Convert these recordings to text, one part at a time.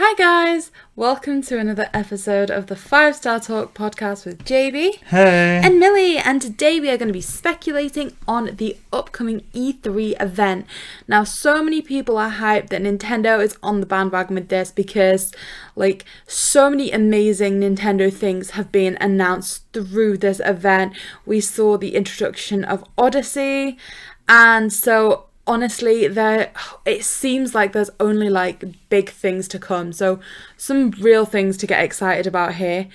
Hi guys, welcome to another episode of the 5-Star Talk podcast with JB Hey and Millie, and today we are going to be speculating on the upcoming E3 event. Now, so many people are hyped that Nintendo is on the bandwagon with this because so many amazing Nintendo things have been announced through this event. We saw the introduction of Odyssey, and so honestly, it seems like there's only big things to come. So some real things to get excited about here.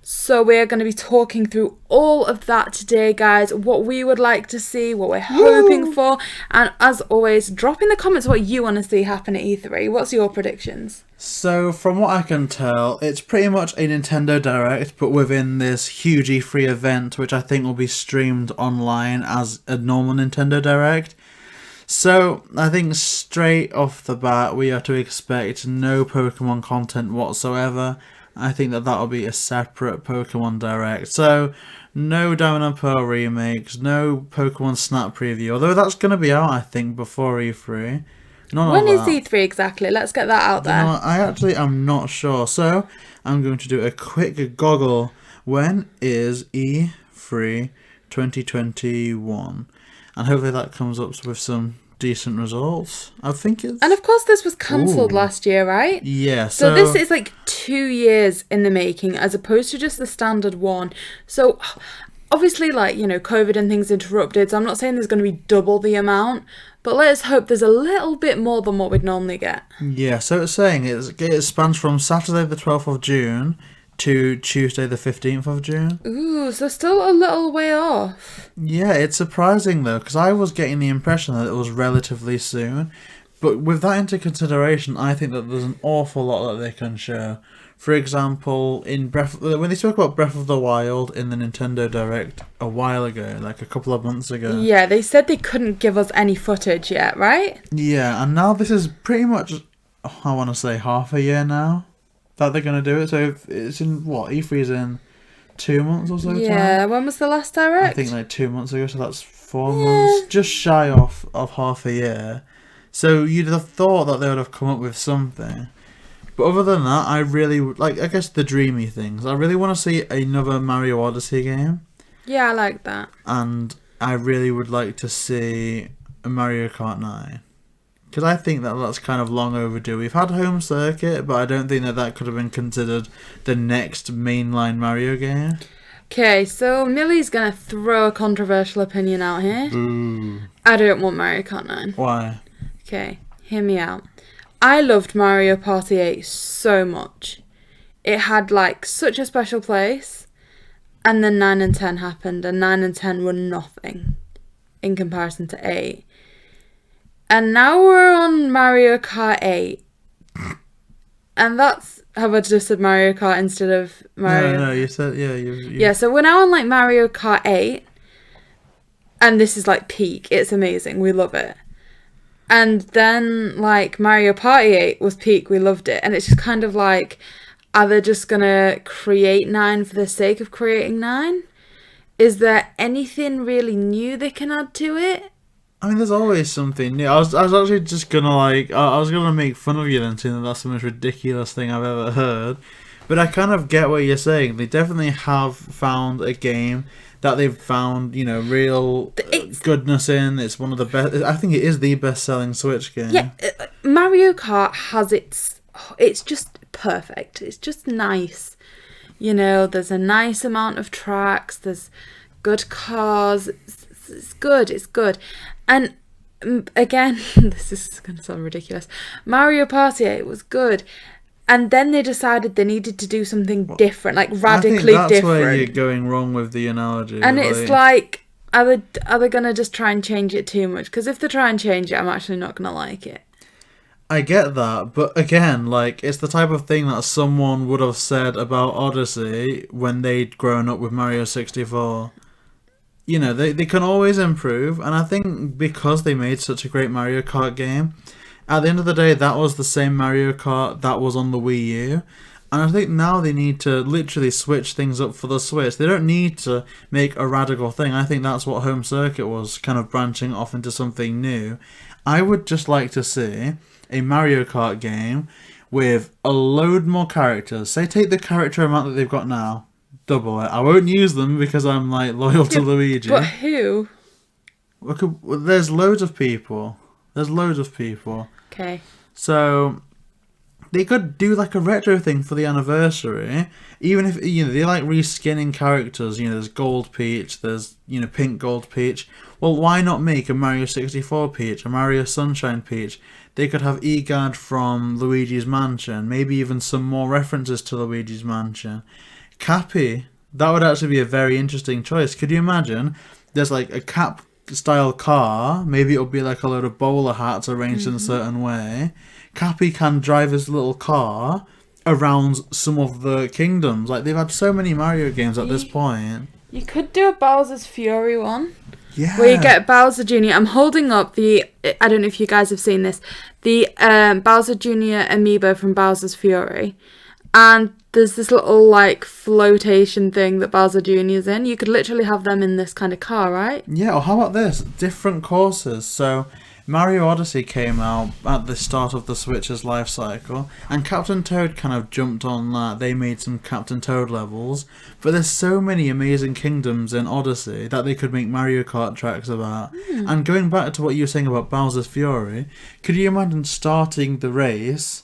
So we're going to be talking through all of that today, guys. What we would like to see, what we're hoping for. And as always, drop in the comments what you want to see happen at E3. What's your predictions? So from what I can tell, it's pretty much a Nintendo Direct, but within this huge E3 event, which I think will be streamed online as a normal Nintendo Direct. So, I think straight off the bat, we are to expect no Pokemon content whatsoever. I think that will be a separate Pokemon Direct. So, no Diamond and Pearl remakes, no Pokemon Snap preview, although that's going to be out, I think, before E3. When is E3 exactly? Let's get that out there. You know what? I actually am not sure. So, I'm going to do a quick goggle. When is E3 2021? And hopefully that comes up with some decent results. I think it's... And of course this was cancelled last year, right? Yeah. So this is 2 years in the making as opposed to just the standard one. So obviously COVID and things interrupted. So I'm not saying there's going to be double the amount. But let's hope there's a little bit more than what we'd normally get. Yeah, so it's saying it spans from Saturday the 12th of June to Tuesday the 15th of June. Ooh, so still a little way off. Yeah, it's surprising though, because I was getting the impression that it was relatively soon. But with that into consideration, I think that there's an awful lot that they can show. For example, when they spoke about Breath of the Wild in the Nintendo Direct a while ago, a couple of months ago. Yeah, they said they couldn't give us any footage yet, right? Yeah, and now this is pretty much, I want to say, half a year now that they're going to do it. So it's in, E3's in 2 months or so? Yeah, when was the last Direct? I think 2 months ago, so that's 4 months. Just shy of half a year. So you'd have thought that they would have come up with something. But other than that, I really, I guess the dreamy things. I really want to see another Mario Odyssey game. Yeah, I like that. And I really would like to see a Mario Kart 9. Because I think that's kind of long overdue. We've had Home Circuit, but I don't think that could have been considered the next mainline Mario game. Okay, so Millie's going to throw a controversial opinion out here. Ooh. I don't want Mario Kart 9. Why? Okay, hear me out. I loved Mario Party 8 so much. It had such a special place. And then 9 and 10 happened, and 9 and 10 were nothing in comparison to 8. And now we're on Mario Kart 8. And that's... Have I just said Mario Kart instead of Mario? No, you said... Yeah, Yeah, so we're now on, Mario Kart 8. And this is, peak. It's amazing. We love it. And then, Mario Party 8 was peak. We loved it. And it's just kind of are they just going to create 9 for the sake of creating 9? Is there anything really new they can add to it? I mean, there's always something new. I was actually just gonna I was gonna make fun of you then, saying that's the most ridiculous thing I've ever heard. But I kind of get what you're saying. They definitely have found a game that they've found, real goodness in. It's one of the best. I think it is the best-selling Switch game. Yeah, Mario Kart has it's just perfect. It's just nice. There's a nice amount of tracks. There's good cars. It's good. And again, this is going to sound ridiculous. Mario Party 8 was good. And then they decided they needed to do something different, radically different. I think that's where you're going wrong with the analogy. And it's are they going to just try and change it too much? Because if they try and change it, I'm actually not going to like it. I get that, but again, it's the type of thing that someone would have said about Odyssey when they'd grown up with Mario 64. They can always improve, and I think because they made such a great Mario Kart game, at the end of the day, that was the same Mario Kart that was on the Wii U, and I think now they need to literally switch things up for the Switch. They don't need to make a radical thing. I think that's what Home Circuit was, kind of branching off into something new. I would just like to see a Mario Kart game with a load more characters. Say take the character amount that they've got now, double it. I won't use them because I'm like loyal to Luigi. But who? There's loads of people. Okay. So they could do like a retro thing for the anniversary. Even if, you know, they like reskinning characters. You know, there's Gold Peach, there's, you know, Pink Gold Peach. Well, why not make a Mario 64 Peach, a Mario Sunshine Peach? They could have Egad from Luigi's Mansion, maybe even some more references to Luigi's Mansion. Cappy, that would actually be a very interesting choice. Could you imagine? There's like a Cap style car, maybe it'll be like a load of bowler hats arranged in a certain way. Cappy can drive his little car around some of the kingdoms. Like, they've had so many Mario games at this point. You could do a Bowser's Fury one. Yeah. Where you get Bowser Jr. I'm holding up the, I don't know if you guys have seen this, the Bowser Jr. Amiibo from Bowser's Fury. And there's this little, like, flotation thing that Bowser Jr. is in. You could literally have them in this kind of car, right? Yeah, or how about this? Different courses. So, Mario Odyssey came out at the start of the Switch's life cycle, and Captain Toad kind of jumped on that. They made some Captain Toad levels, but there's so many amazing kingdoms in Odyssey that they could make Mario Kart tracks about. And going back to what you were saying about Bowser's Fury, could you imagine starting the race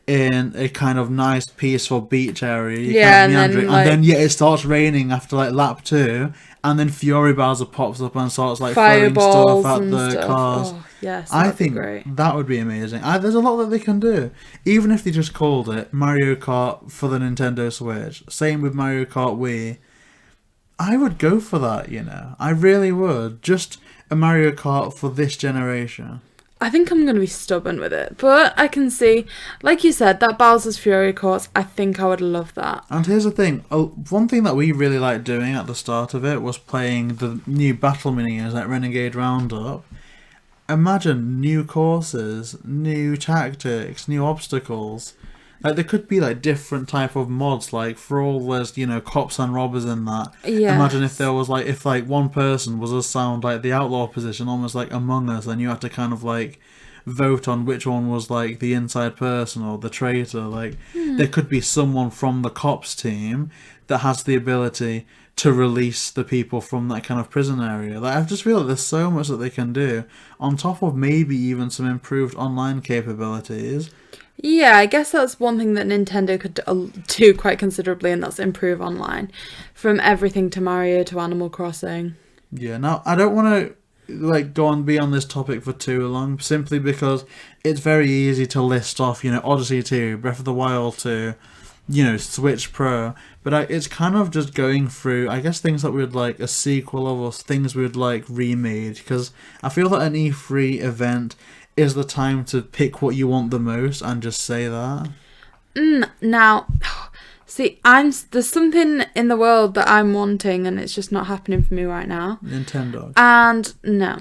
in a kind of nice, peaceful beach area? Yeah, and then it starts raining after like lap 2, and then Fury Bowser pops up and starts like throwing fireballs stuff at the cars. Oh, yes, I think great. that would be amazing. There's a lot that they can do. Even if they just called it Mario Kart for the Nintendo Switch. Same with Mario Kart Wii. I would go for that, you know. I really would. Just a Mario Kart for this generation. I think I'm going to be stubborn with it. But I can see, like you said, that Bowser's Fury course, I think I would love that. And here's the thing. One thing that we really liked doing at the start of it was playing the new battle mini-games like Renegade Roundup. Imagine new courses, new tactics, new obstacles. Like, there could be like different type of mods. Like, for all there's, you know, cops and robbers in that. Yes. Imagine if there was like, if like one person was assigned like the outlaw position, almost like Among Us, and you had to kind of like vote on which one was like the inside person or the traitor. Like, there could be someone from the cops team that has the ability to release the people from that kind of prison area. Like, I just feel like there's so much that they can do, on top of maybe even some improved online capabilities. Yeah, I guess that's one thing that Nintendo could do quite considerably, and that's improve online. From everything to Mario to Animal Crossing. Yeah, now, I don't want to like go on be on this topic for too long, simply because it's very easy to list off, you know, Odyssey 2, Breath of the Wild 2, you know, Switch Pro, but it's kind of just going through, I guess, things that we'd like a sequel of, or things we'd like remade, because I feel that an E3 event is the time to pick what you want the most and just say that. Now, see, there's something in the world that I'm wanting, and it's just not happening for me right now. Nintendo. And no,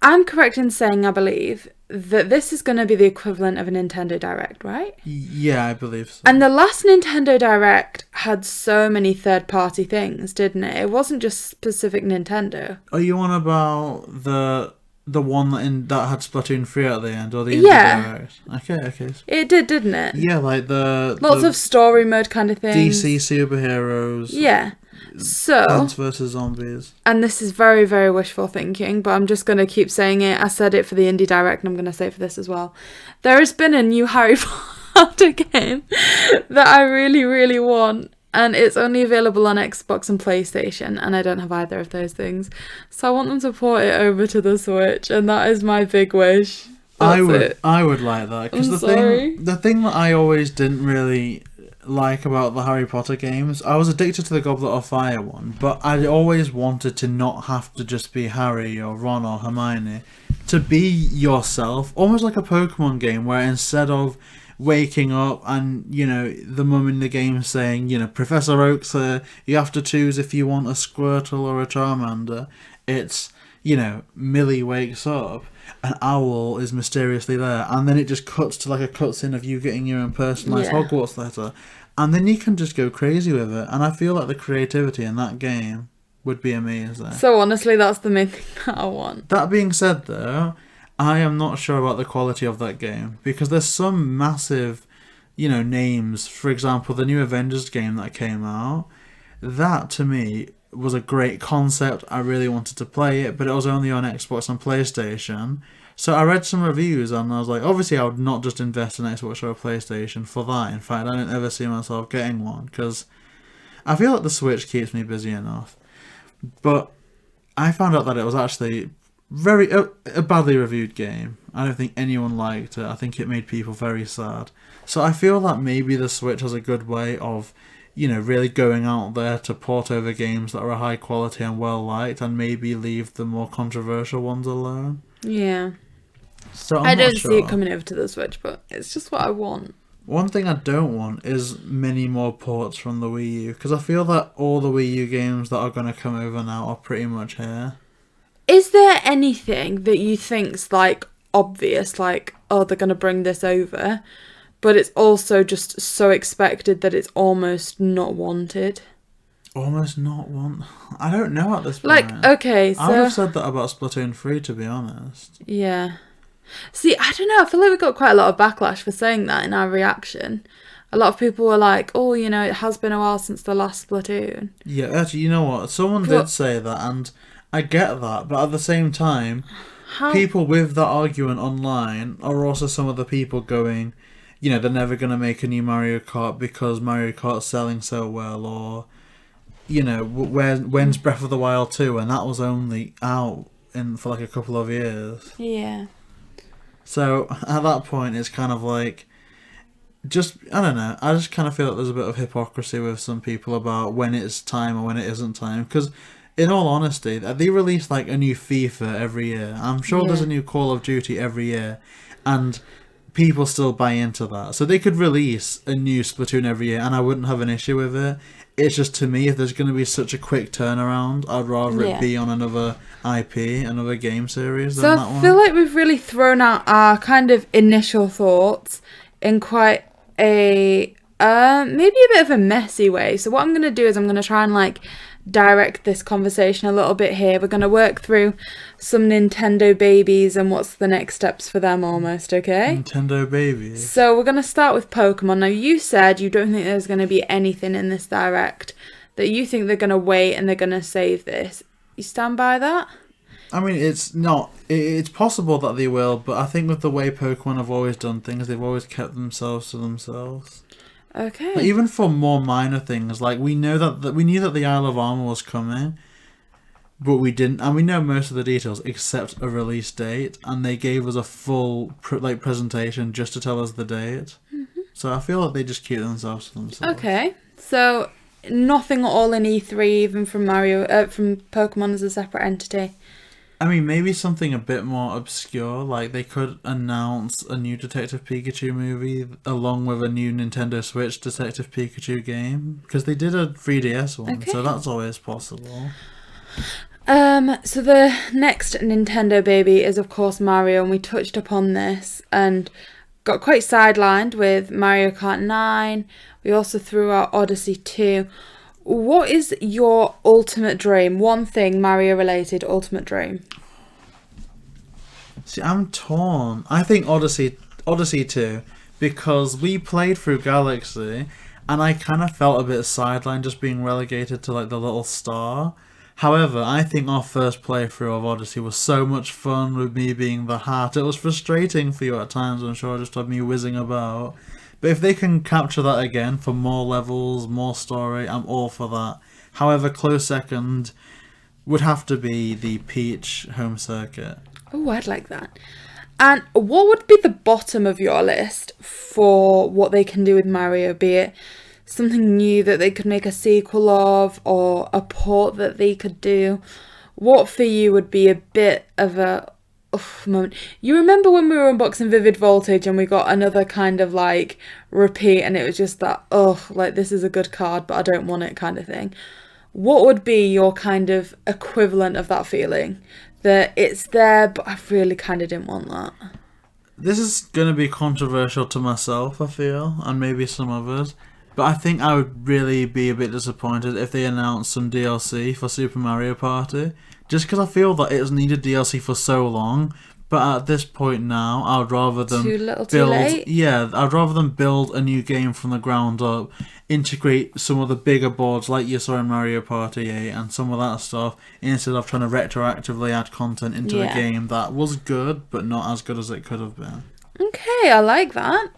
I'm correct in saying, I believe, that this is going to be the equivalent of a Nintendo Direct, right? Yeah, I believe so. And the last Nintendo Direct had so many third-party things, didn't it? It wasn't just specific Nintendo. Are you on about the one that had Splatoon 3 at the end, or the Yeah. Direct? Okay. It did, didn't it? Yeah, like lots of story mode kind of things. DC superheroes. Yeah. So, Plants vs Zombies. and this is very, very wishful thinking, but I'm just going to keep saying it. I said it for the Indie Direct, and I'm going to say it for this as well. There has been a new Harry Potter game that I really, really want, and it's only available on Xbox and PlayStation, and I don't have either of those things. So I want them to port it over to the Switch, and that is my big wish. I would like that, because the thing that I always didn't really like about the Harry Potter games, I was addicted to the Goblet of Fire one, but I always wanted to not have to just be Harry or Ron or Hermione, to be yourself, almost like a Pokemon game, where instead of waking up and, you know, the mum in the game saying, you know, Professor Oak's here, you have to choose if you want a Squirtle or a Charmander, it's, you know, Millie wakes up, an owl is mysteriously there, and then it just cuts to like a cutscene of you getting your own personalised Hogwarts letter, and then you can just go crazy with it, and I feel like the creativity in that game would be amazing. So honestly, that's the main thing that I want. That being said, though, I am not sure about the quality of that game because there's some massive, names. For example, the new Avengers game that came out, that to me was a great concept. I really wanted to play it, but it was only on Xbox and PlayStation. So I read some reviews and I was like, obviously I would not just invest in Xbox or a PlayStation for that. In fact, I don't ever see myself getting one because I feel like the Switch keeps me busy enough. But I found out that it was actually a badly reviewed game. I don't think anyone liked it. I think it made people very sad. So I feel that maybe the Switch has a good way of, really going out there to port over games that are high quality and well liked, and maybe leave the more controversial ones alone. Yeah. So I don't see it coming over to the Switch, but it's just what I want. One thing I don't want is many more ports from the Wii U, because I feel that all the Wii U games that are going to come over now are pretty much here. Is there anything that you think's like obvious, like, oh, they're going to bring this over, but it's also just so expected that it's almost not wanted? Almost not want. I don't know at this point. Like, okay, so... I would have said that about Splatoon 3, to be honest. Yeah. See, I don't know, I feel like we got quite a lot of backlash for saying that in our reaction. A lot of people were like, oh, it has been a while since the last Splatoon. Yeah, actually, you know what? Someone did say that, and I get that, but at the same time, people with that argument online are also some of the people going, they're never going to make a new Mario Kart because Mario Kart's selling so well, or, when's Breath of the Wild 2, and that was only out for like a couple of years. Yeah. So, at that point, it's kind of like, I don't know, I just kind of feel like there's a bit of hypocrisy with some people about when it's time or when it isn't time, because, in all honesty, they release like a new FIFA every year. I'm sure there's a new Call of Duty every year, and people still buy into that. So they could release a new Splatoon every year, and I wouldn't have an issue with it. It's just, to me, if there's going to be such a quick turnaround, I'd rather it be on another IP, another game series than that one. So I feel like we've really thrown out our kind of initial thoughts in quite a, maybe a bit of a messy way. So what I'm going to do is I'm going to try and like direct this conversation a little bit here. We're going to work through some Nintendo babies and what's the next steps for them almost, okay? Nintendo babies. So we're going to start with Pokemon. Now, you said you don't think there's going to be anything in this direct, that you think they're going to wait and they're going to save this. You stand by that? I mean, it's possible that they will, but I think with the way Pokemon have always done things, they've always kept themselves to themselves. Okay. But even for more minor things, like we knew that the Isle of Armor was coming, but we didn't, and we know most of the details except a release date, and they gave us a full presentation just to tell us the date. Mm-hmm. So I feel like they just keep themselves to themselves. Okay, so nothing at all in E3, even from from Pokemon as a separate entity. I mean, maybe something a bit more obscure, like they could announce a new Detective Pikachu movie along with a new Nintendo Switch Detective Pikachu game, because they did a 3DS one, so that's always possible. So the next Nintendo baby is of course Mario, and we touched upon this and got quite sidelined with Mario Kart 9. We also threw out Odyssey 2. What is your ultimate dream? One thing Mario related, ultimate dream. See, I'm torn. I think Odyssey 2, because we played through Galaxy, and I kind of felt a bit sidelined just being relegated to like the little star. However, I think our first playthrough of Odyssey was so much fun with me being the hat. It was frustrating for you at times, I'm sure, just had me whizzing about. But if they can capture that again for more levels, more story, I'm all for that. However, close second would have to be the Peach home circuit. Oh, I'd like that. And what would be the bottom of your list for what they can do with Mario? Be it something new that they could make a sequel of, or a port that they could do. What for you would be a bit of a moment? You remember when we were unboxing Vivid Voltage and we got another kind of like repeat, and it was just that, like this is a good card but I don't want it kind of thing. What would be your kind of equivalent of that feeling? That it's there but I really kind of didn't want that. This is going to be controversial to myself, I feel, and maybe some others. But I think I would really be a bit disappointed if they announced some DLC for Super Mario Party. Just because I feel that it's needed DLC for so long, But at this point now, I'd rather them Too little, too late? Yeah, I'd rather them build a new game from the ground up, integrate some of the bigger boards like you saw in Mario Party 8 and some of that stuff, instead of trying to retroactively add content into a game that was good, but not as good as it could have been. Okay, I like that.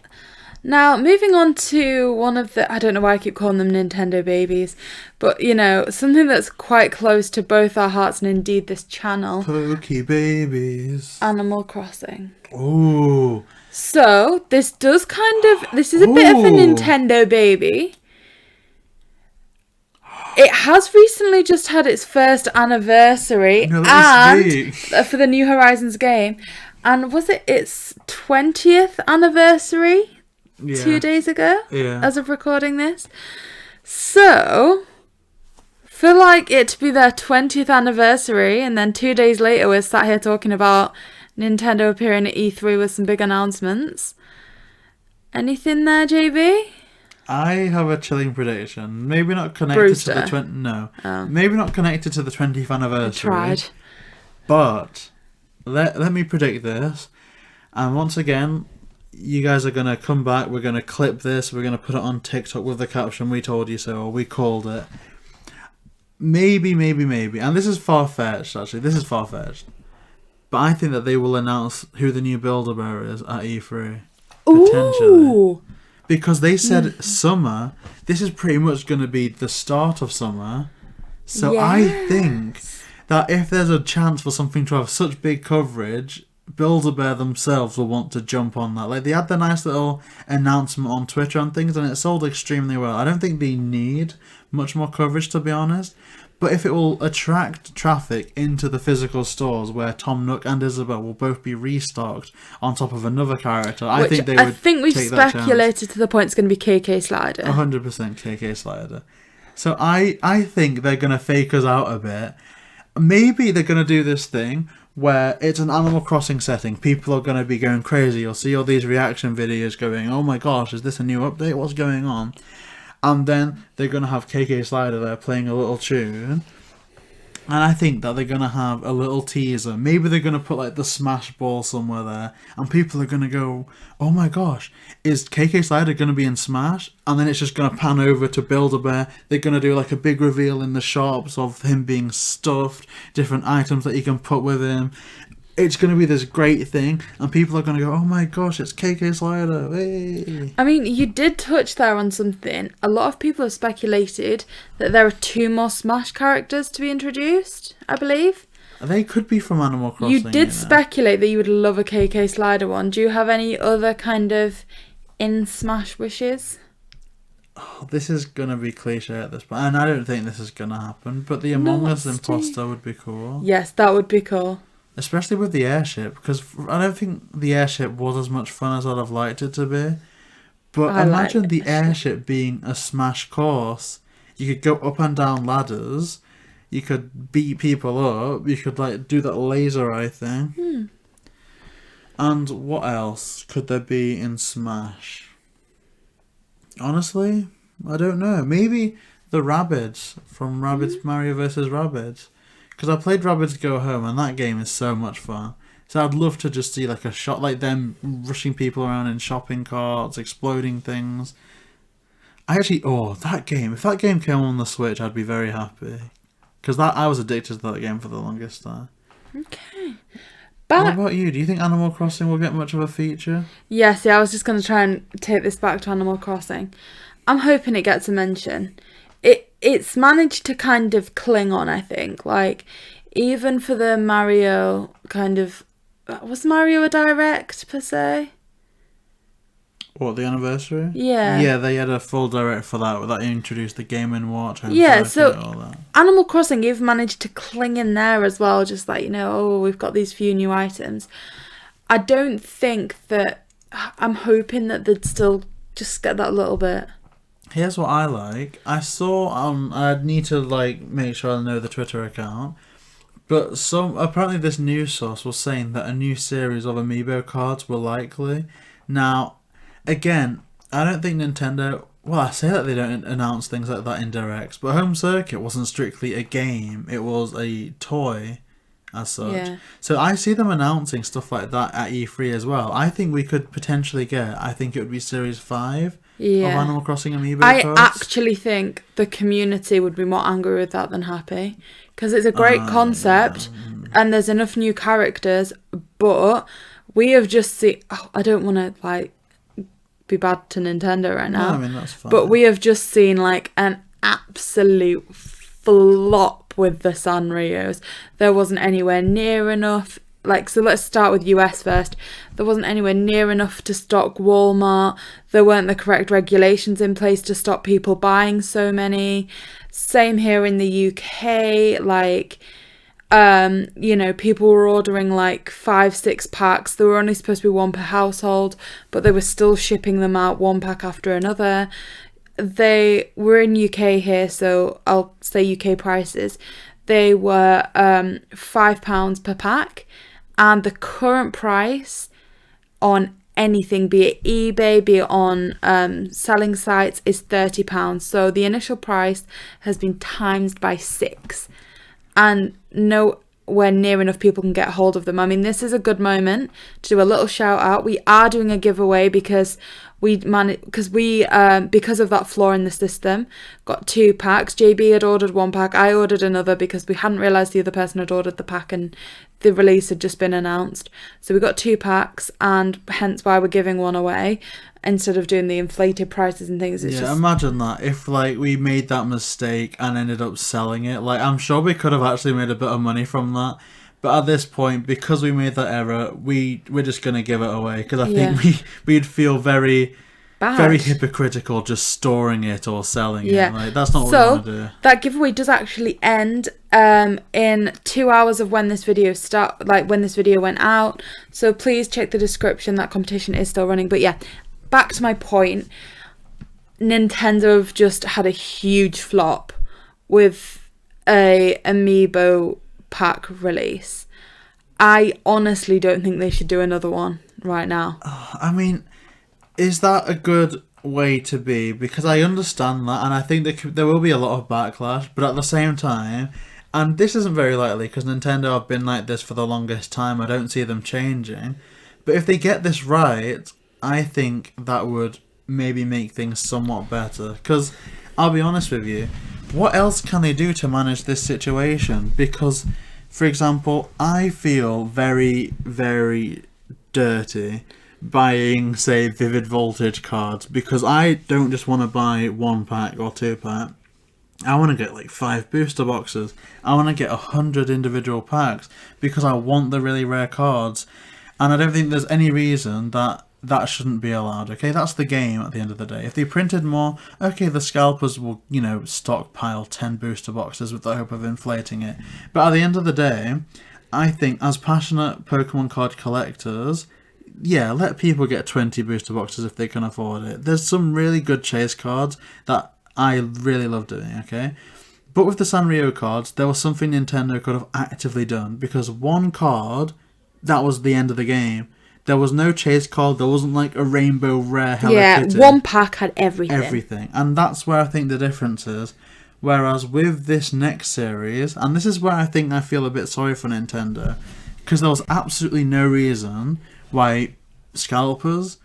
Now, moving on to one of the, I don't know why I keep calling them Nintendo babies, but, you know, something that's quite close to both our hearts and indeed this channel. Pokey babies. Animal Crossing. Ooh. So, this is a bit of a Nintendo baby. It has recently just had its first anniversary, and for the New Horizons game. And was it its 20th anniversary? Yeah. 2 days ago, yeah, as of recording this. So, for like it to be their 20th anniversary, and then 2 days later we're sat here talking about Nintendo appearing at E3 with some big announcements. Anything there, JB? I have a chilling prediction. Maybe not connected to the maybe not connected to the 20th anniversary. I tried. But let me predict this, and once again, you guys are going to come back, we're going to clip this, we're going to put it on TikTok with the caption, "We told you so," or "We called it." Maybe, and this is far-fetched, actually, but I think that they will announce who the new Build-A-Bear is at E3. Potentially. Ooh. Because they said summer, this is pretty much going to be the start of summer, so yes. I think that if there's a chance for something to have such big coverage, Build-A-Bear themselves will want to jump on that. Like, they had the nice little announcement on Twitter and things, and it sold extremely well. I don't think they need much more coverage, to be honest. But if it will attract traffic into the physical stores where Tom Nook and Isabelle will both be restocked on top of another character, I think they would. I think we've speculated to the point it's going to be KK Slider. 100% KK Slider. So I think they're going to fake us out a bit. Maybe they're going to do this thing where it's an Animal Crossing setting. People are going to be going crazy. You'll see all these reaction videos going, "Oh my gosh, is this a new update? What's going on?" And then they're going to have KK Slider there playing a little tune. And I think that they're going to have a little teaser. Maybe they're going to put like the Smash Ball somewhere there. And people are going to go, "Oh my gosh, is KK Slider going to be in Smash?" And then it's just going to pan over to Build-A-Bear. They're going to do like a big reveal in the shops of him being stuffed, different items that you can put with him. It's going to be this great thing, and people are going to go, "Oh my gosh, it's KK Slider." Hey. I mean, you did touch there on something. A lot of people have speculated that there are 2 more Smash characters to be introduced, I believe. They could be from Animal Crossing. You did speculate that you would love a KK Slider one. Do you have any other kind of in-Smash wishes? Oh, this is going to be cliche at this point, and I don't think this is going to happen, but the Among Us imposter would be cool. Yes, that would be cool. Especially with the airship, because I don't think the airship was as much fun as I'd have liked it to be. But imagine the airship being a Smash course. You could go up and down ladders. You could beat people up. You could like do that laser eye thing. And what else could there be in Smash? Honestly, I don't know. Maybe the Rabbids from Rabbids Mario vs. Rabbids. Because I played Rabbids Go Home, and that game is so much fun. So I'd love to just see like a shot like them rushing people around in shopping carts, exploding things. That game. If that game came on the Switch, I'd be very happy. Because I was addicted to that game for the longest time. Okay. What about you? Do you think Animal Crossing will get much of a feature? Yes, I was just going to try and take this back to Animal Crossing. I'm hoping it gets a mention. It's managed to kind of cling on, I think. Like, even for the Mario kind of... Was Mario a direct, per se? What, the anniversary? Yeah. Yeah, they had a full direct for that. That introduced the Game & Watch. Yeah, so all that. Animal Crossing, you've managed to cling in there as well. Just like, we've got these few new items. I don't think that... I'm hoping that they'd still just get that little bit... Here's what I like. I saw I'd need to make sure I know the Twitter account, but apparently this news source was saying that a new series of Amiibo cards were likely. Now, again, I don't think Nintendo. Well, I say that they don't announce things like that in directs, but Home Circuit wasn't strictly a game; it was a toy, as such. Yeah. So I see them announcing stuff like that at E3 as well. I think we could potentially get, I think it would be Series 5 of Animal Crossing Amiibo I cards. actually think the community would be more angry with that than happy. Because it's a great concept and there's enough new characters, but we have just seen... Oh, I don't want to, like, be bad to Nintendo right now. No, I mean, that's fine. But we have just seen, like, an absolute flop with the Sanrios. There wasn't anywhere near enough. Like, so let's start with US first. There wasn't anywhere near enough to stock Walmart. There weren't the correct regulations in place to stop people buying so many. Same here in the UK. Like, you know, people were ordering like 5-6 packs. There were only supposed to be one per household, but they were still shipping them out one pack after another. We're in UK here, so I'll say UK prices. They were £5 per pack, and the current price on anything, be it eBay, be it on selling sites, is £30. So the initial price has been times by 6, and nowhere near enough people can get hold of them. I mean, this is a good moment to do a little shout out. We are doing a giveaway because because of that flaw in the system, got 2 packs. JB had ordered 1 pack. I ordered another because we hadn't realised the other person had ordered the pack and the release had just been announced. So we got 2 packs, and hence why we're giving one away instead of doing the inflated prices and things. It's just... imagine that if like we made that mistake and ended up selling it. Like, I'm sure we could have actually made a bit of money from that. But at this point, because we made that error, we're just going to give it away. Because I think we'd feel very hypocritical just storing it or selling it. Like, that's not what we want to do. That giveaway does actually end in 2 hours of when this video when this video went out. So please check the description. That competition is still running. But yeah, back to my point. Nintendo have just had a huge flop with a Amiibo pack release. I honestly don't think they should do another one right now. I mean, is that a good way to be? Because I understand that, and I think there will be a lot of backlash, but at the same time, and this isn't very likely because Nintendo have been like this for the longest time, I don't see them changing, but if they get this right, I think that would maybe make things somewhat better. Because I'll be honest with you, what else can they do to manage this situation? Because, for example, I feel very, very dirty buying, say, Vivid Voltage cards, because I don't just want to buy 1 pack or 2 pack. I want to get like 5 booster boxes. I want to get 100 individual packs because I want the really rare cards. And I don't think there's any reason that shouldn't be allowed, okay? That's the game at the end of the day. If they printed more, okay, the scalpers will, stockpile 10 booster boxes with the hope of inflating it. But at the end of the day, I think as passionate Pokemon card collectors, yeah, let people get 20 booster boxes if they can afford it. There's some really good chase cards that I really love doing, okay? But with the Sanrio cards, there was something Nintendo could have actively done, because 1 card, that was the end of the game. There was no chase card. There wasn't like a rainbow rare Hello Kitty. 1 pack had everything. Everything. And that's where I think the difference is. Whereas with this next series, and this is where I think I feel a bit sorry for Nintendo, because there was absolutely no reason why scalpers,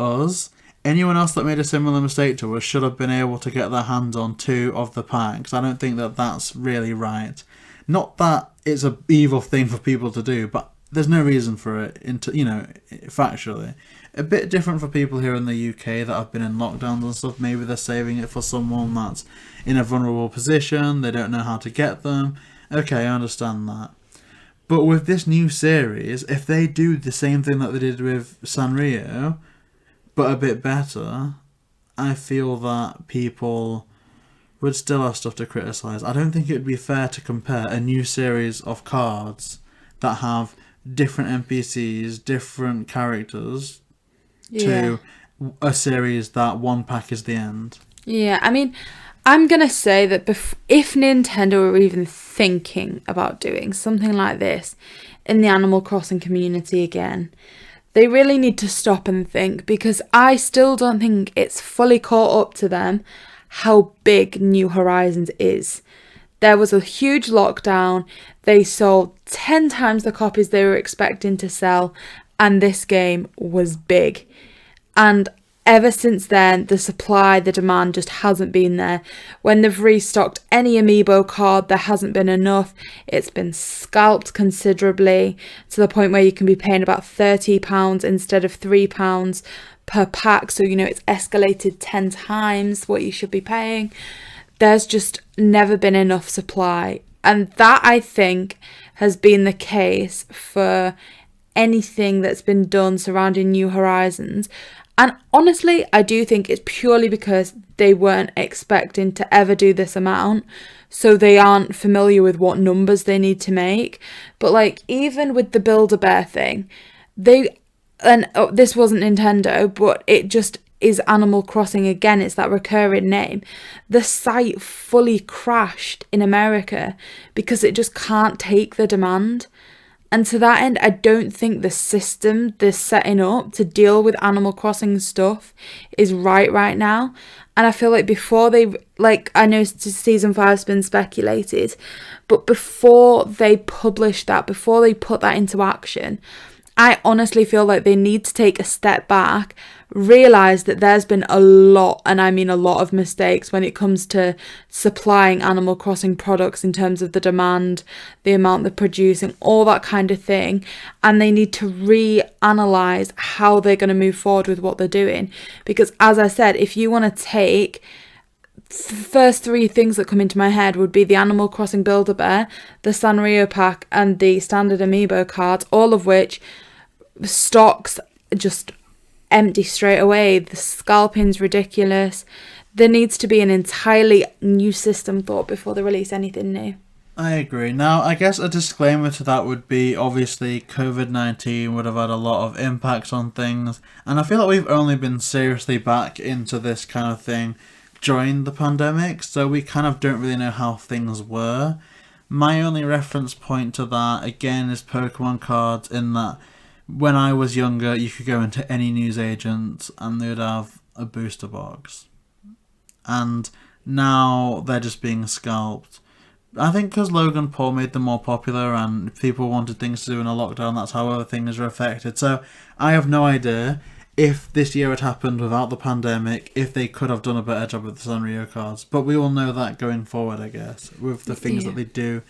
us, anyone else that made a similar mistake to us should have been able to get their hands on 2 of the packs. I don't think that that's really right. Not that it's an evil thing for people to do, but there's no reason for it, factually. A bit different for people here in the UK that have been in lockdowns and stuff. Maybe they're saving it for someone that's in a vulnerable position. They don't know how to get them. Okay, I understand that. But with this new series, if they do the same thing that they did with Sanrio, but a bit better, I feel that people would still have stuff to criticise. I don't think it would be fair to compare a new series of cards that have different NPCs, different characters, to a series that 1 pack is the end. Yeah, I mean, I'm going to say that if Nintendo were even thinking about doing something like this in the Animal Crossing community again, they really need to stop and think, because I still don't think it's fully caught up to them how big New Horizons is. there was a huge lockdown. They sold 10 times the copies they were expecting to sell, and this game was big. And ever since then, the supply, the demand just hasn't been there. When they've restocked any Amiibo card, there hasn't been enough. It's been scalped considerably to the point where you can be paying about £30 instead of £3 per pack. So, it's escalated 10 times what you should be paying. There's just never been enough supply. And that, I think, has been the case for anything that's been done surrounding New Horizons. And honestly, I do think it's purely because they weren't expecting to ever do this amount. So they aren't familiar with what numbers they need to make. But even with the Build-A-Bear thing, this wasn't Nintendo, but it just is Animal Crossing again. It's that recurring name. The site fully crashed in America because it just can't take the demand. And to that end, I don't think the system they're setting up to deal with Animal Crossing stuff is right now. And I feel like before they, I know Season 5's been speculated, but before they publish that, before they put that into action, I honestly feel like they need to take a step back, realise that there's been a lot, and I mean a lot of mistakes when it comes to supplying Animal Crossing products in terms of the demand, the amount they're producing, all that kind of thing. And they need to reanalyse how they're going to move forward with what they're doing. Because as I said, if you want to take... the first three things that come into my head would be the Animal Crossing Build-A-Bear, the Sanrio pack, and the standard Amiibo cards, all of which stocks just empty straight away. The scalping's ridiculous. There needs to be an entirely new system thought before they release anything new. I agree. Now, I guess a disclaimer to that would be, obviously, COVID-19 would have had a lot of impacts on things, and I feel like we've only been seriously back into this kind of thing during the pandemic, so we kind of don't really know how things were. My only reference point to that, again, is Pokemon cards, in that when I was younger, you could go into any newsagent and they would have a booster box. And now they're just being scalped. I think because Logan Paul made them more popular and people wanted things to do in a lockdown, that's how other things are affected. So I have no idea if this year had happened without the pandemic, if they could have done a better job with the Sanrio cards. But we will know that going forward, I guess, with the things that they do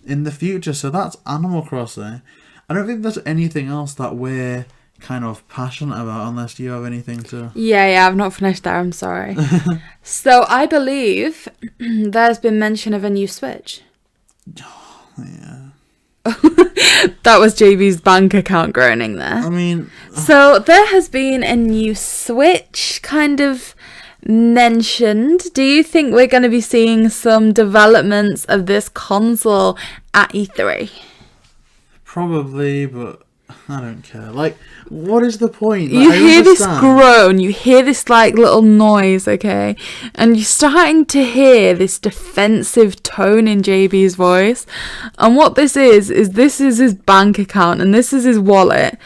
in the future. So that's Animal Crossing. I don't think there's anything else that we're kind of passionate about, unless you have anything to... Yeah, I've not finished there, I'm sorry. So I believe there's been mention of a new Switch. Oh, yeah. That was JB's bank account groaning there. I mean... So there has been a new Switch kind of mentioned. Do you think we're going to be seeing some developments of this console at E3? Probably, but I don't care. What is the point? You hear this groan, you hear this little noise, okay? And you're starting to hear this defensive tone in JB's voice. And what this is his bank account and this is his wallet.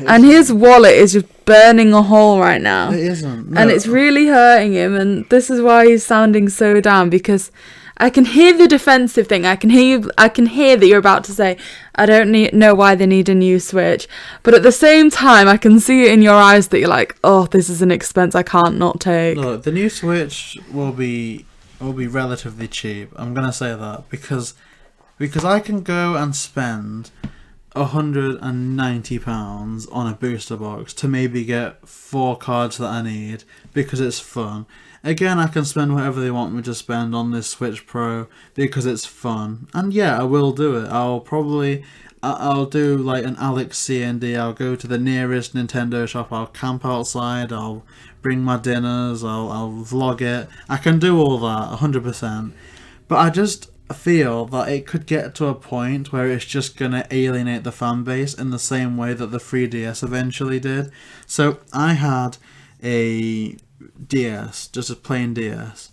And his wallet is just burning a hole right now. It isn't. No. And it's really hurting him, and this is why he's sounding so down, because I can hear the defensive thing. I can hear that you're about to say, I don't know why they need a new Switch. But at the same time, I can see it in your eyes that you're like, oh, this is an expense I can't not take. Look, the new Switch will be relatively cheap. I'm going to say that because I can go and spend £190 on a booster box to maybe get 4 cards that I need because it's fun. Again, I can spend whatever they want me to spend on this Switch Pro because it's fun. And yeah, I will do it. I'll do an Alex C&D. I'll go to the nearest Nintendo shop. I'll camp outside. I'll bring my dinners. I'll vlog it. I can do all that, 100%. But I just feel that it could get to a point where it's just going to alienate the fan base in the same way that the 3DS eventually did. So I had a DS, just a plain DS,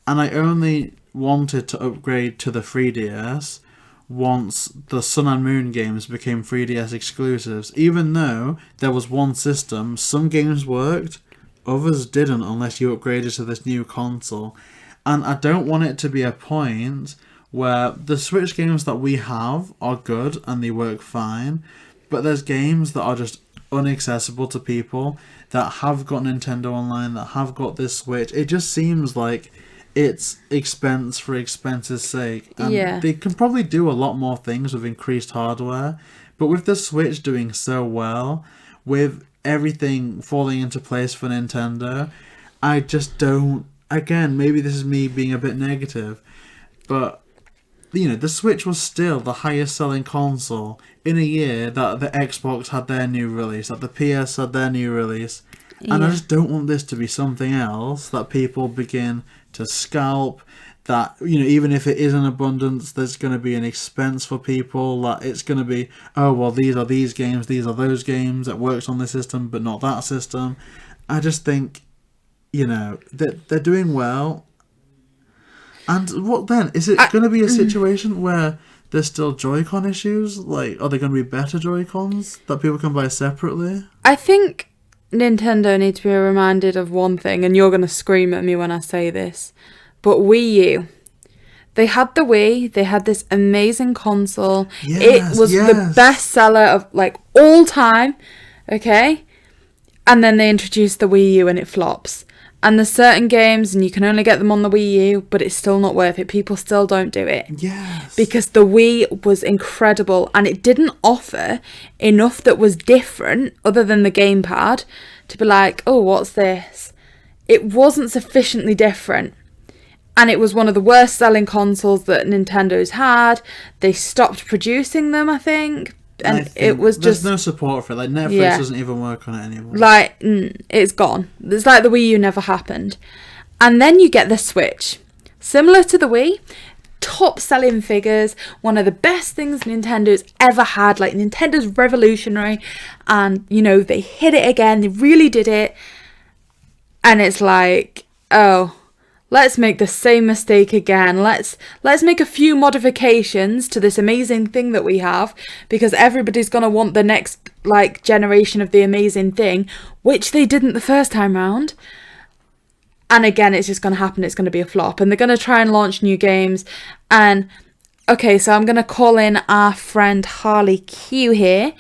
and I only wanted to upgrade to the 3DS once the Sun and Moon games became 3DS exclusives. Even though there was one system, some games worked, others didn't unless you upgraded to this new console. And I don't want it to be a point where the Switch games that we have are good and they work fine, but there's games that are just inaccessible to people that have got Nintendo Online, that have got this Switch. It just seems like it's expense for expense's sake. And they can probably do a lot more things with increased hardware, but with the Switch doing so well, with everything falling into place for Nintendo, I just don't... Again, maybe this is me being a bit negative, but the Switch was still the highest selling console in a year that the Xbox had their new release, that the PS had their new release. And I just don't want this to be something else that people begin to scalp, that, even if it is in abundance, there's going to be an expense for people, that it's going to be, oh, well, these are these games, these are those games, that works on this system, but not that system. I just think, that they're doing well. And what then? Is it going to be a situation where there's still Joy-Con issues? Like, are they going to be better Joy-Cons that people can buy separately? I think Nintendo needs to be reminded of one thing, and you're going to scream at me when I say this, but Wii U. They had the Wii, they had this amazing console. It was the best seller of, all time, okay? And then they introduced the Wii U and it flops. And there's certain games, and you can only get them on the Wii U, but it's still not worth it. People still don't do it. Yes. Because the Wii was incredible, and it didn't offer enough that was different, other than the gamepad, to be like, oh, what's this? It wasn't sufficiently different. And it was one of the worst selling consoles that Nintendo's had. They stopped producing them, I think. And it was just... There's no support for it. Like, Netflix doesn't even work on it anymore. It's gone. It's like the Wii U never happened. And then you get the Switch. Similar to the Wii, top selling figures, one of the best things Nintendo's ever had. Like, Nintendo's revolutionary. And, they hit it again. They really did it. And it's like, oh... Let's make the same mistake again. Let's make a few modifications to this amazing thing that we have, because everybody's going to want the next generation of the amazing thing, which they didn't the first time round. And again, it's just going to happen. It's going to be a flop, and they're going to try and launch new games. And okay, so I'm going to call in our friend Harley Q here,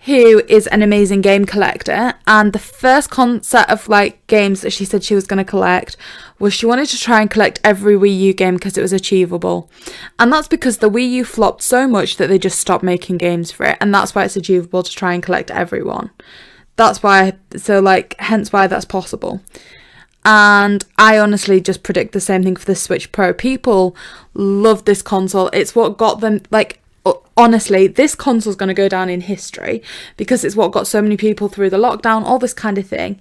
who is an amazing game collector, and the first set of games that she said she was going to collect was she wanted to try and collect every Wii U game because it was achievable. And that's because the Wii U flopped so much that they just stopped making games for it, and that's why it's achievable to try and collect everyone. That's why, hence why that's possible. And I honestly just predict the same thing for the Switch Pro. People love this console. It's what got them, honestly, this console's going to go down in history because it's what got so many people through the lockdown, all this kind of thing.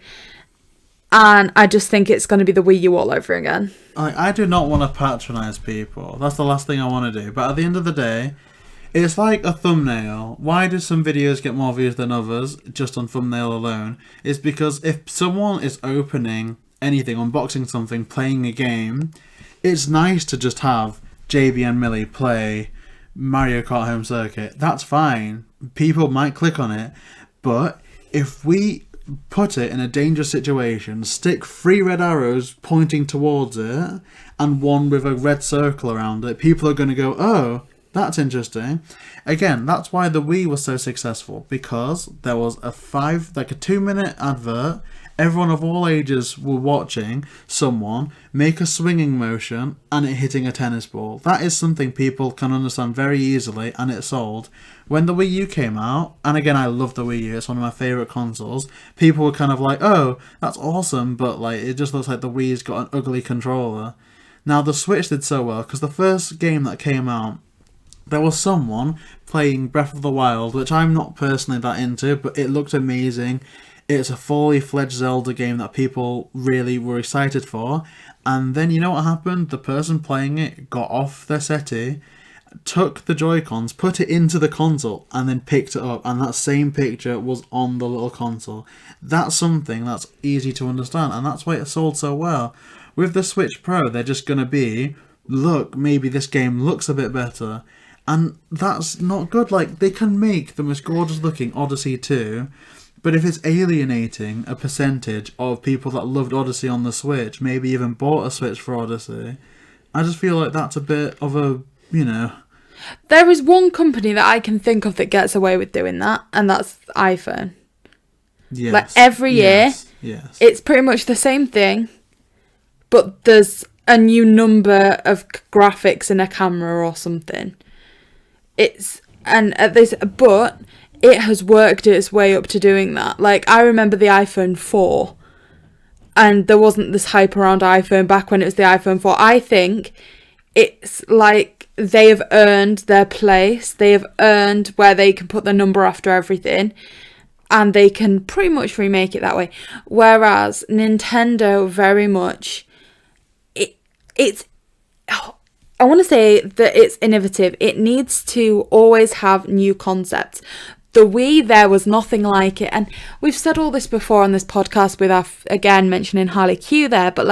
And I just think it's going to be the Wii U all over again. I do not want to patronise people. That's the last thing I want to do. But at the end of the day, it's like a thumbnail. Why do some videos get more views than others just on thumbnail alone? It's because if someone is opening anything, unboxing something, playing a game, it's nice to just have JB and Millie play Mario Kart Home Circuit. That's fine. People might click on it. But if we put it in a dangerous situation, stick 3 red arrows pointing towards it and one with a red circle around it, people are going to go, oh, that's interesting. Again, that's why the Wii was so successful, because there was a 2-minute advert. Everyone of all ages were watching someone make a swinging motion and it hitting a tennis ball. That is something people can understand very easily, and it sold. When the Wii U came out, and again, I love the Wii U, it's one of my favourite consoles, people were kind of like, oh, that's awesome, but it just looks like the Wii's got an ugly controller. Now, the Switch did so well, because the first game that came out, there was someone playing Breath of the Wild, which I'm not personally that into, but it looked amazing. It's a fully fledged Zelda game that people really were excited for. And then you know what happened? The person playing it got off their settee, took the Joy-Cons, put it into the console, and then picked it up. And that same picture was on the little console. That's something that's easy to understand, and that's why it sold so well. With the Switch Pro, they're just going to be, look, maybe this game looks a bit better. And that's not good. They can make the most gorgeous looking Odyssey 2, but if it's alienating a percentage of people that loved Odyssey on the Switch, maybe even bought a Switch for Odyssey, I just feel like that's a bit of a you know. There is one company that I can think of that gets away with doing that, and that's iPhone. Yes. Like every year, Yes. it's pretty much the same thing, but there's a new number of graphics in a camera or something. But it has worked its way up to doing that. Like, I remember the iPhone 4, and there wasn't this hype around iPhone back when it was the iPhone 4. I think it's like they have earned their place. They have earned where they can put the number after everything, and they can pretty much remake it that way. Whereas Nintendo very much, I want to say that it's innovative. It needs to always have new concepts. The Wii, there was nothing like it. And we've said all this before on this podcast with again, mentioning Harley Q there. But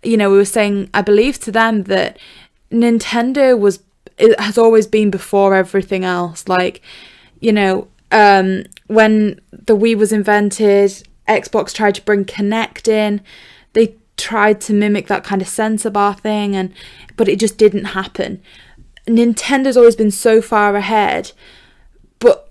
we were saying, I believe to them that Nintendo has always been before everything else. When the Wii was invented, Xbox tried to bring Kinect in. They tried to mimic that kind of sensor bar thing, but it just didn't happen. Nintendo's always been so far ahead, but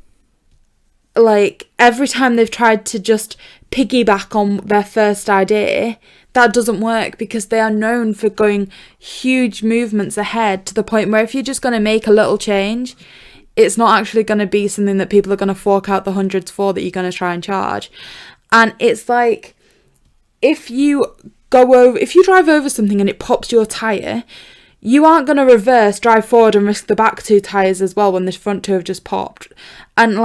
every time they've tried to just piggyback on their first idea, that doesn't work, because they are known for going huge movements ahead, to the point where if you're just going to make a little change, it's not actually going to be something that people are going to fork out the hundreds for, that you're going to try and charge. And it's like, if you drive over something and it pops your tyre, you aren't going to reverse, drive forward and risk the back two tyres as well when the front two have just popped. And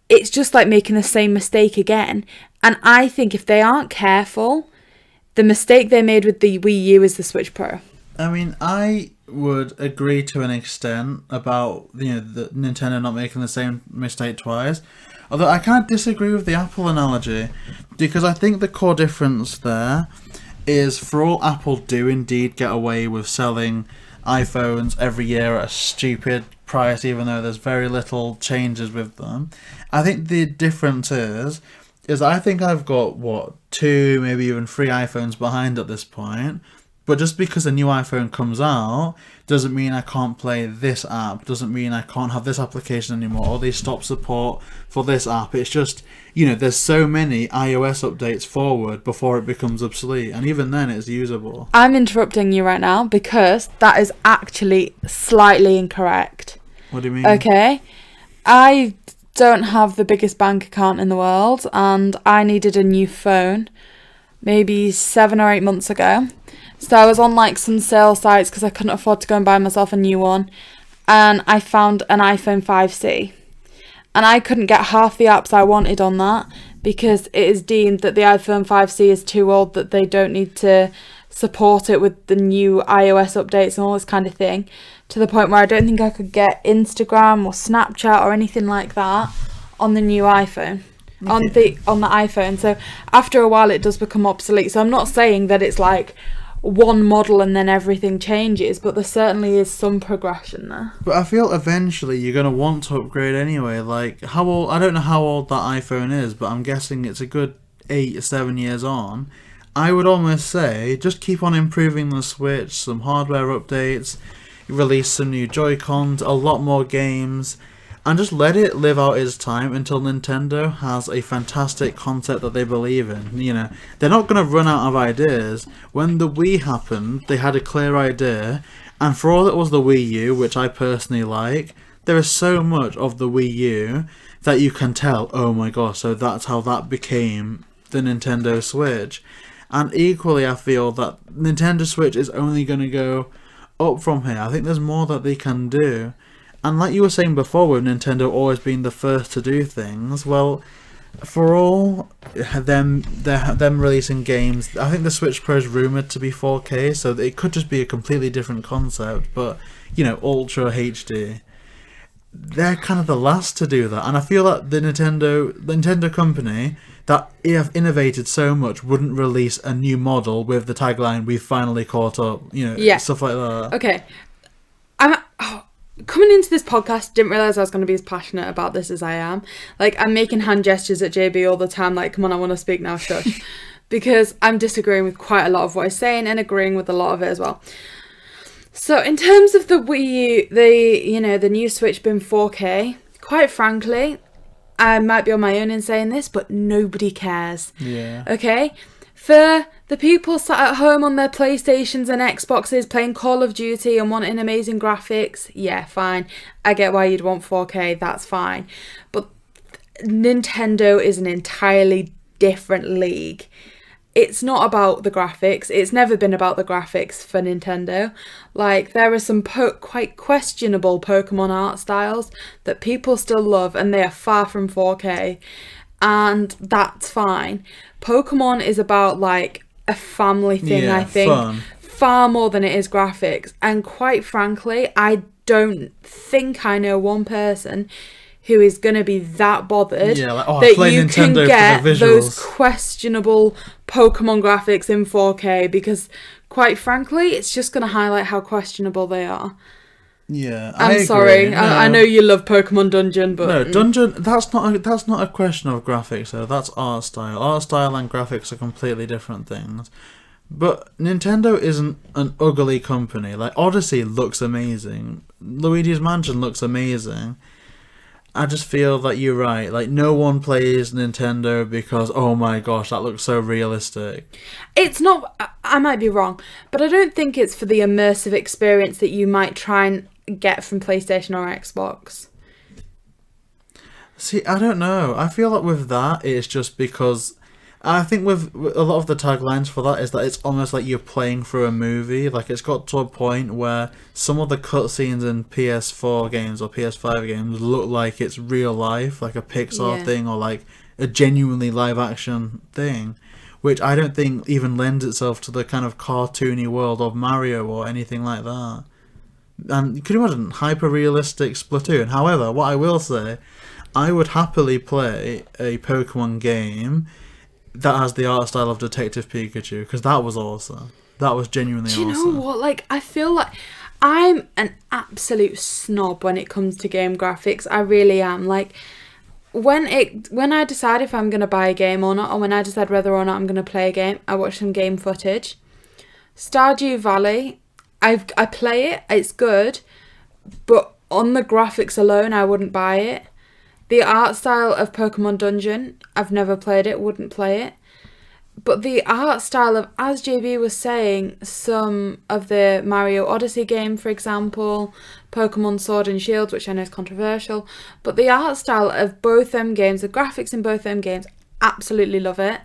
it's just like making the same mistake again. And I think if they aren't careful, the mistake they made with the Wii U is the Switch Pro. I mean, I would agree to an extent about, the Nintendo not making the same mistake twice. Although I can't disagree with the Apple analogy, because I think the core difference there is, for all Apple do indeed get away with selling iPhones every year at a stupid price, even though there's very little changes with them. I think the difference is I think I've got, 2, maybe even 3 iPhones behind at this point. But just because a new iPhone comes out doesn't mean I can't play this app, doesn't mean I can't have this application anymore, or they stop support for this app. It's just, there's so many iOS updates forward before it becomes obsolete, and even then it's usable. I'm interrupting you right now because that is actually slightly incorrect. What do you mean? Okay, I don't have the biggest bank account in the world, and I needed a new phone maybe 7 or 8 months ago. So I was on some sale sites because I couldn't afford to go and buy myself a new one, and I found an iPhone 5C, and I couldn't get half the apps I wanted on that, because it is deemed that the iPhone 5C is too old, that they don't need to support it with the new iOS updates and all this kind of thing, to the point where I don't think I could get Instagram or Snapchat or anything like that on the new iPhone. On the iPhone. So after a while it does become obsolete. So I'm not saying that it's one model and then everything changes, but there certainly is some progression there. But I feel eventually you're going to want to upgrade anyway. How old? I don't know how old that iPhone is, but I'm guessing it's a good 8 or 7 years on. I would almost say just keep on improving the Switch, some hardware updates, release some new Joy-Cons, a lot more games, and just let it live out its time until Nintendo has a fantastic concept that they believe in. They're not going to run out of ideas. When the Wii happened, they had a clear idea, and for all it was the Wii U, which I personally like, there is so much of the Wii U that you can tell, oh my gosh, so that's how that became the Nintendo Switch. And equally, I feel that Nintendo Switch is only going to go up from here. I think there's more that they can do. And like you were saying before, with Nintendo always being the first to do things, well, for all them releasing games, I think the Switch Pro is rumoured to be 4K, so it could just be a completely different concept, but, Ultra HD. They're kind of the last to do that, and I feel that the Nintendo company that have innovated so much wouldn't release a new model with the tagline, "We've finally caught up," stuff like that. Okay. Coming into this podcast, didn't realise I was going to be as passionate about this as I am. I'm making hand gestures at JB all the time, come on, I want to speak now, shush. Because I'm disagreeing with quite a lot of what he's saying and agreeing with a lot of it as well. So in terms of the Wii U, the new Switch being 4K, quite frankly, I might be on my own in saying this, but nobody cares. Yeah. Okay? For the people sat at home on their PlayStations and Xboxes playing Call of Duty and wanting amazing graphics, yeah, fine. I get why you'd want 4K, that's fine. But Nintendo is an entirely different league. It's not about the graphics. It's never been about the graphics for Nintendo. Like, there are some quite questionable Pokemon art styles that people still love, and they are far from 4K. And that's fine. Pokemon is about, like, a family thing, I think. Fun. Far more than it is graphics. And quite frankly, I don't think I know one person who is going to be that bothered that you Nintendo can get for the those questionable Pokemon graphics in 4K, because quite frankly, it's just going to highlight how questionable they are. Yeah, I'm sorry. No. I know you love Pokemon Dungeon, but no, Dungeon. That's not a question of graphics though. That's art style. Art style and graphics are completely different things. But Nintendo isn't an ugly company. Like, Odyssey looks amazing. Luigi's Mansion looks amazing. I just feel that you're right. Like, no one plays Nintendo because, oh my gosh, that looks so realistic. It's not. I might be wrong, but I don't think it's for the immersive experience that you might try and get from PlayStation or Xbox. See, I don't know. I feel like with that, it's just because I think with a lot of the taglines for that is that it's almost like you're playing through a movie. Like, it's got to a point where some of the cutscenes in PS4 games or PS5 games look like it's real life, like a Pixar thing or like a genuinely live action thing, which I don't think even lends itself to the kind of cartoony world of Mario or anything like that. And could you imagine hyper realistic Splatoon? However, what I will say, I would happily play a Pokemon game that has the art style of Detective Pikachu, because that was awesome. That was genuinely awesome. Do you know what? Like, I feel like I'm an absolute snob when it comes to game graphics. I really am. Like, when I decide if I'm going to buy a game or not, or when I decide whether or not I'm going to play a game, I watch some game footage. Stardew Valley, I play it, it's good, but on the graphics alone, I wouldn't buy it. The art style of Pokemon Dungeon, I've never played it, wouldn't play it. But the art style of, as JB was saying, some of the Mario Odyssey game, for example, Pokemon Sword and Shield, which I know is controversial, but the art style of both them games, the graphics in both them games, absolutely love it.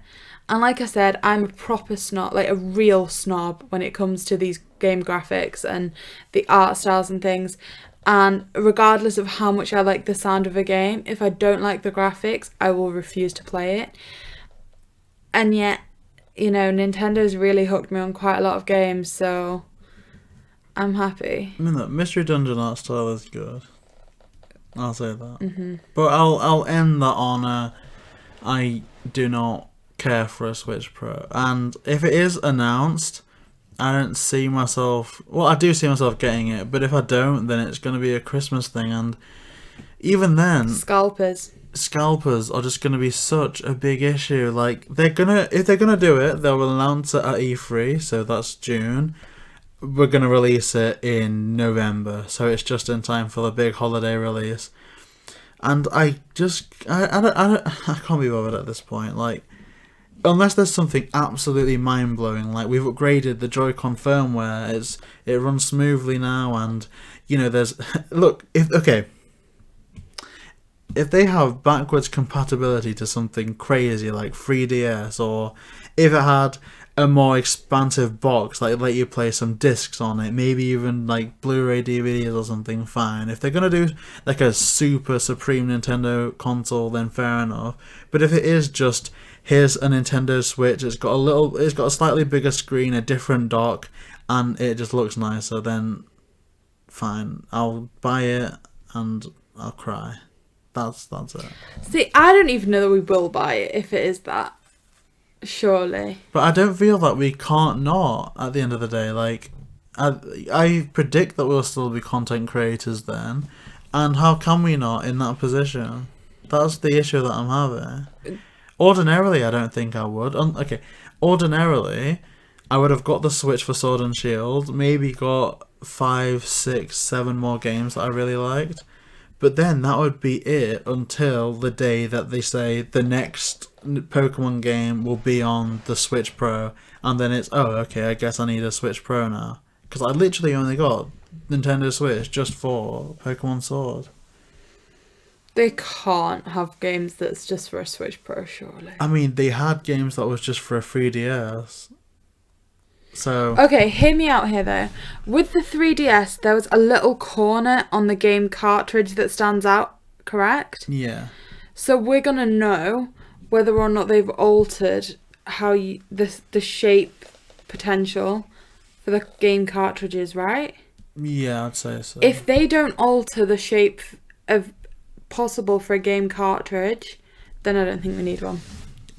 And like I said, I'm a proper snob, like a real snob when it comes to these game graphics and the art styles and things. And regardless of how much I like the sound of a game, if I don't like the graphics, I will refuse to play it. And yet, you know, Nintendo's really hooked me on quite a lot of games, so I'm happy. I mean, look, Mystery Dungeon art style is good. I'll say that. Mm-hmm. But I'll end that on I do not care for a Switch Pro. And if it is announced, I don't see myself... Well, I do see myself getting it, but if I don't, then it's going to be a Christmas thing, and even then... Scalpers are just going to be such a big issue. Like, if they're gonna do it, they will announce it at E3, so that's June. We're going to release it in November, so it's just in time for the big holiday release. And I can't be bothered at this point. Like, unless there's something absolutely mind-blowing, like we've upgraded the Joy-Con firmware, it runs smoothly now, and, you know, there's... Look, if they have backwards compatibility to something crazy like 3DS, or if it had a more expansive box, like let you play some discs on it, maybe even like Blu-ray DVDs or something, fine. If they're gonna do like a super supreme Nintendo console, then fair enough. But if it is just, here's a Nintendo Switch, it's got a slightly bigger screen, a different dock, and it just looks nicer, then fine. I'll buy it and I'll cry. That's it. See, I don't even know that we will buy it if it is that. Surely. But I don't feel that we can't not at the end of the day. Like, I predict that we'll still be content creators then. And how can we not in that position? That's the issue that I'm having. Ordinarily, I don't think I would. Ordinarily, I would have got the Switch for Sword and Shield, maybe got 5, 6, 7 more games that I really liked. But then that would be it until the day that they say the next Pokemon game will be on the Switch Pro, and then it's, oh, okay, I guess I need a Switch Pro now. Because I literally only got Nintendo Switch just for Pokemon Sword. They can't have games that's just for a Switch Pro, surely. I mean, they had games that was just for a 3DS. So... Okay, hear me out here though. With the 3DS, there was a little corner on the game cartridge that stands out, correct? Yeah. So we're going to know whether or not they've altered how the shape potential for the game cartridges, right? Yeah, I'd say so. If they don't alter the shape of possible for a game cartridge, then I don't think we need one.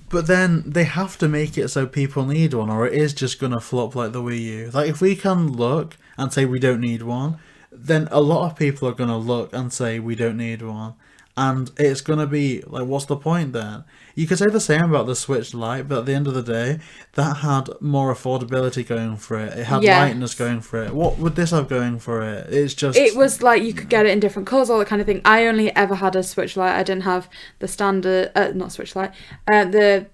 But then they have to make it so people need one, or it is just going to flop like the Wii U. Like, if we can look and say we don't need one, then a lot of people are going to look and say we don't need one. And it's going to be, like, what's the point then? You could say the same about the Switch Lite, but at the end of the day, that had more affordability going for it. It had lightness going for it. What would this have going for it? It's just... It was like you could get it in different colours, all that kind of thing. I only ever had a Switch Lite. I didn't have the standard... not Switch Lite. The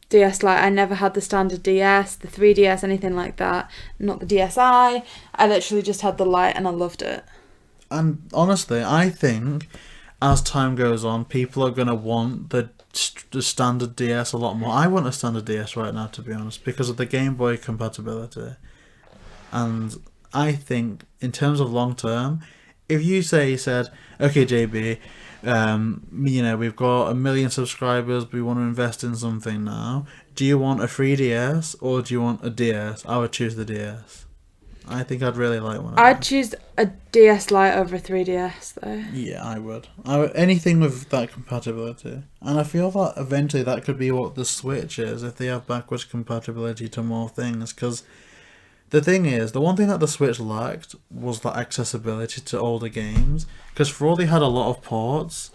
DS Lite. I never had the standard DS, the 3DS, anything like that. Not the DSi. I literally just had the Lite and I loved it. And honestly, I think... as time goes on, people are going to want the standard DS a lot more. I want a standard DS right now, to be honest, because of the Game Boy compatibility. And I think, in terms of long term, if you said, okay, JB, we've got 1 million subscribers, we want to invest in something now. Do you want a 3DS or do you want a DS? I would choose the DS. I think I'd really like one. I'd choose a DS Lite over a 3DS though. Yeah, I would. Anything with that compatibility. And I feel that eventually that could be what the Switch is, if they have backwards compatibility to more things. Because the thing is, the one thing that the Switch lacked was the accessibility to older games. Because for all they had a lot of ports,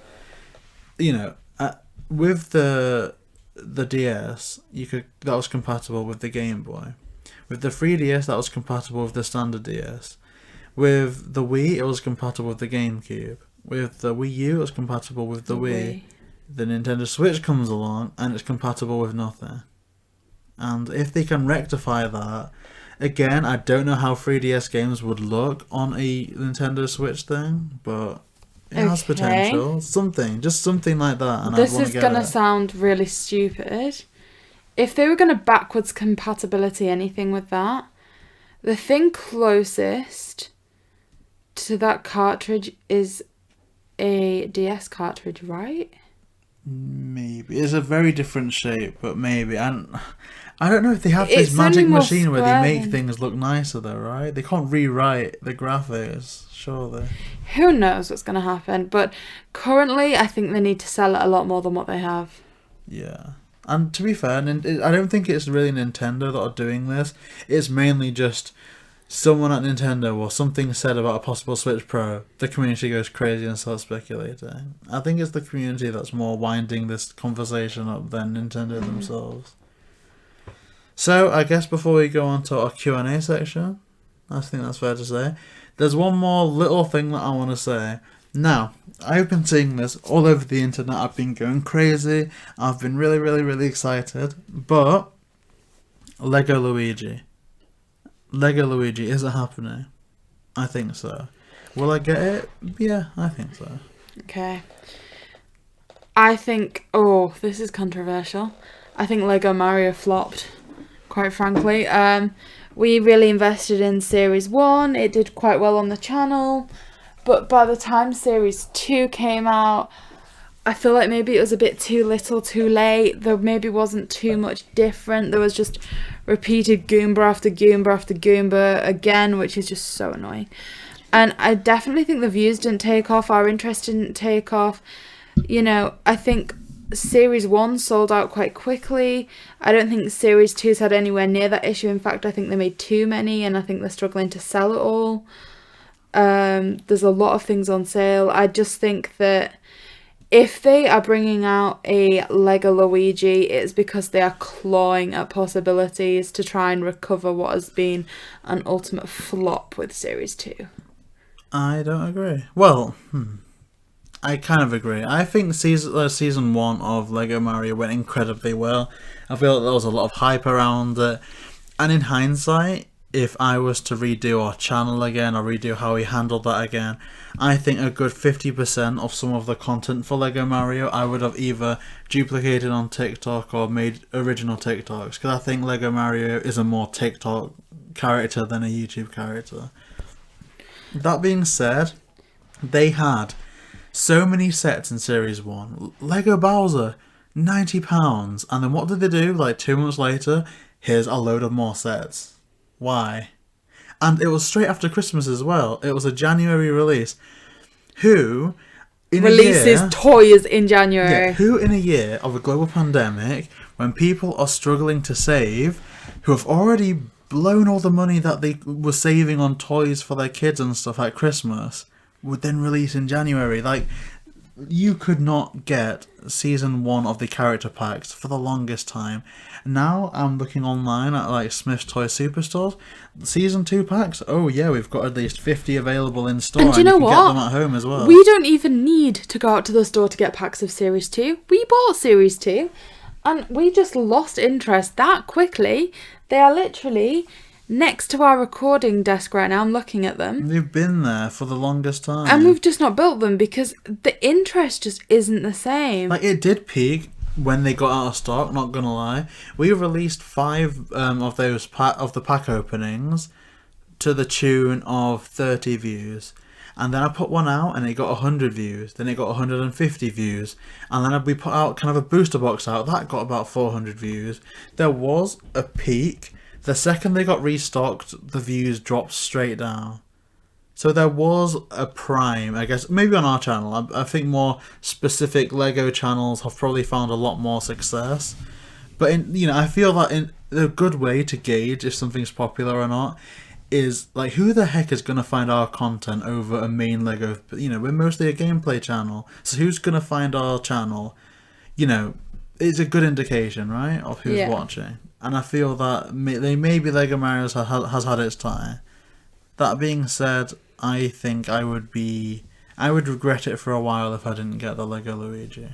with the DS, that was compatible with the Game Boy. With the 3DS, that was compatible with the standard DS. With the Wii, it was compatible with the GameCube. With the Wii U, it was compatible with the Wii. The Nintendo Switch comes along, and it's compatible with nothing. And if they can rectify that, again, I don't know how 3DS games would look on a Nintendo Switch thing, but it has potential. Just something like that. And this is going to sound really stupid. If they were going to backwards compatibility anything with that, the thing closest to that cartridge is a DS cartridge, right? Maybe. It's a very different shape, but maybe. And I don't know if they have this magic machine where they make things look nicer though, right? They can't rewrite the graphics, surely. Who knows what's going to happen, but currently I think they need to sell it a lot more than what they have. Yeah. And to be fair, I don't think it's really Nintendo that are doing this. It's mainly just someone at Nintendo or something said about a possible Switch Pro. The community goes crazy and starts speculating. I think it's the community that's more winding this conversation up than Nintendo themselves. So, I guess before we go on to our Q&A section, I think that's fair to say, there's one more little thing that I want to say. Now, I've been seeing this all over the internet. I've been going crazy. I've been really, really, really excited. But LEGO Luigi. LEGO Luigi, is it happening? I think so. Will I get it? Yeah, I think so. Okay. I think... this is controversial. I think LEGO Mario flopped, quite frankly. We really invested in Series 1. It did quite well on the channel. But by the time Series 2 came out, I feel like maybe it was a bit too little too late. There maybe wasn't too much different. There was just repeated Goomba after Goomba after Goomba again, which is just so annoying. And I definitely think the views didn't take off. Our interest didn't take off. I think Series 1 sold out quite quickly. I don't think Series 2's had anywhere near that issue. In fact, I think they made too many, and I think they're struggling to sell it all. There's a lot of things on sale. I just think that if they are bringing out a LEGO Luigi, it's because they are clawing at possibilities to try and recover what has been an ultimate flop with Series 2. I don't agree. Well, I kind of agree. I think season 1 of LEGO Mario went incredibly well. I feel like there was a lot of hype around it. And in hindsight, if I was to redo our channel again or redo how we handled that again, I think a good 50% of some of the content for LEGO Mario I would have either duplicated on TikTok or made original TikToks, because I think LEGO Mario is a more TikTok character than a YouTube character. That being said, they had so many sets in Series 1. LEGO Bowser, £90. And then what did they do? Like 2 months later, here's a load of more sets. Why? And it was straight after Christmas as well. It was a January release. Who in Releases a year, toys in January. Yeah, who in a year of a global pandemic, when people are struggling to save, who have already blown all the money that they were saving on toys for their kids and stuff at Christmas, would then release in January? Like, you could not get season 1 of the character packs for the longest time. Now I'm looking online at like Smith's Toy Superstores. Season 2 packs, oh yeah, we've got at least 50 available in store, And do you know can what? get them at home as well. We don't even need to go out to the store to get packs of Series 2. We bought Series 2 and we just lost interest that quickly. They are literally next to our recording desk right now. I'm looking at them. They've been there for the longest time. And we've just not built them because the interest just isn't the same. Like, it did peak when they got out of stock, not gonna lie. We released 5 of those of the pack openings to the tune of 30 views. And then I put one out and it got 100 views. Then it got 150 views. And then we put out kind of a booster box out. That got about 400 views. There was a peak. The second they got restocked, the views dropped straight down. So there was a prime, I guess, maybe on our channel. I think more specific LEGO channels have probably found a lot more success. But I feel that in a good way to gauge if something's popular or not is like, who the heck is going to find our content over a main LEGO? We're mostly a gameplay channel, so who's going to find our channel? It's a good indication, right, of who's watching. And I feel that maybe LEGO Mario has had its time. That being said, I think I would regret it for a while if I didn't get the LEGO Luigi.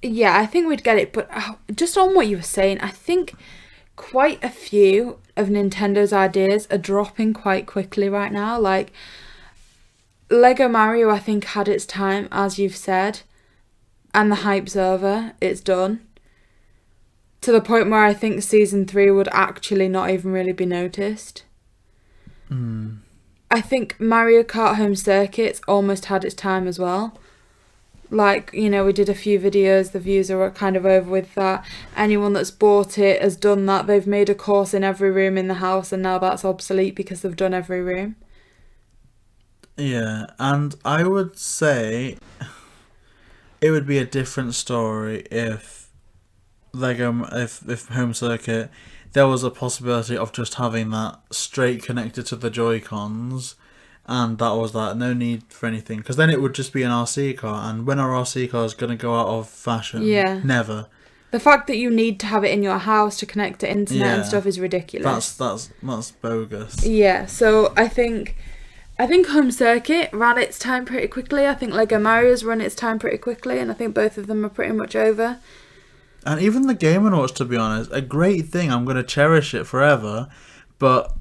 Yeah, I think we'd get it, but just on what you were saying, I think quite a few of Nintendo's ideas are dropping quite quickly right now. Like, LEGO Mario, I think, had its time, as you've said, and the hype's over. It's done. To the point where I think Season 3 would actually not even really be noticed. I think Mario Kart Home Circuit's almost had its time as well. Like, we did a few videos, the views are kind of over with that. Anyone that's bought it has done that. They've made a course in every room in the house and now that's obsolete because they've done every room. Yeah, and I would say it would be a different story if Home Circuit, there was a possibility of just having that straight connected to the Joy-Cons, and that was that, no need for anything, because then it would just be an RC car, and when our RC car is going to go out of fashion? Yeah. Never. The fact that you need to have it in your house to connect to internet and stuff is ridiculous. That's bogus. Yeah, so I think Home Circuit ran its time pretty quickly. I think LEGO Mario's run its time pretty quickly, and I think both of them are pretty much over. And even the Game & Watch, to be honest, a great thing. I'm going to cherish it forever. But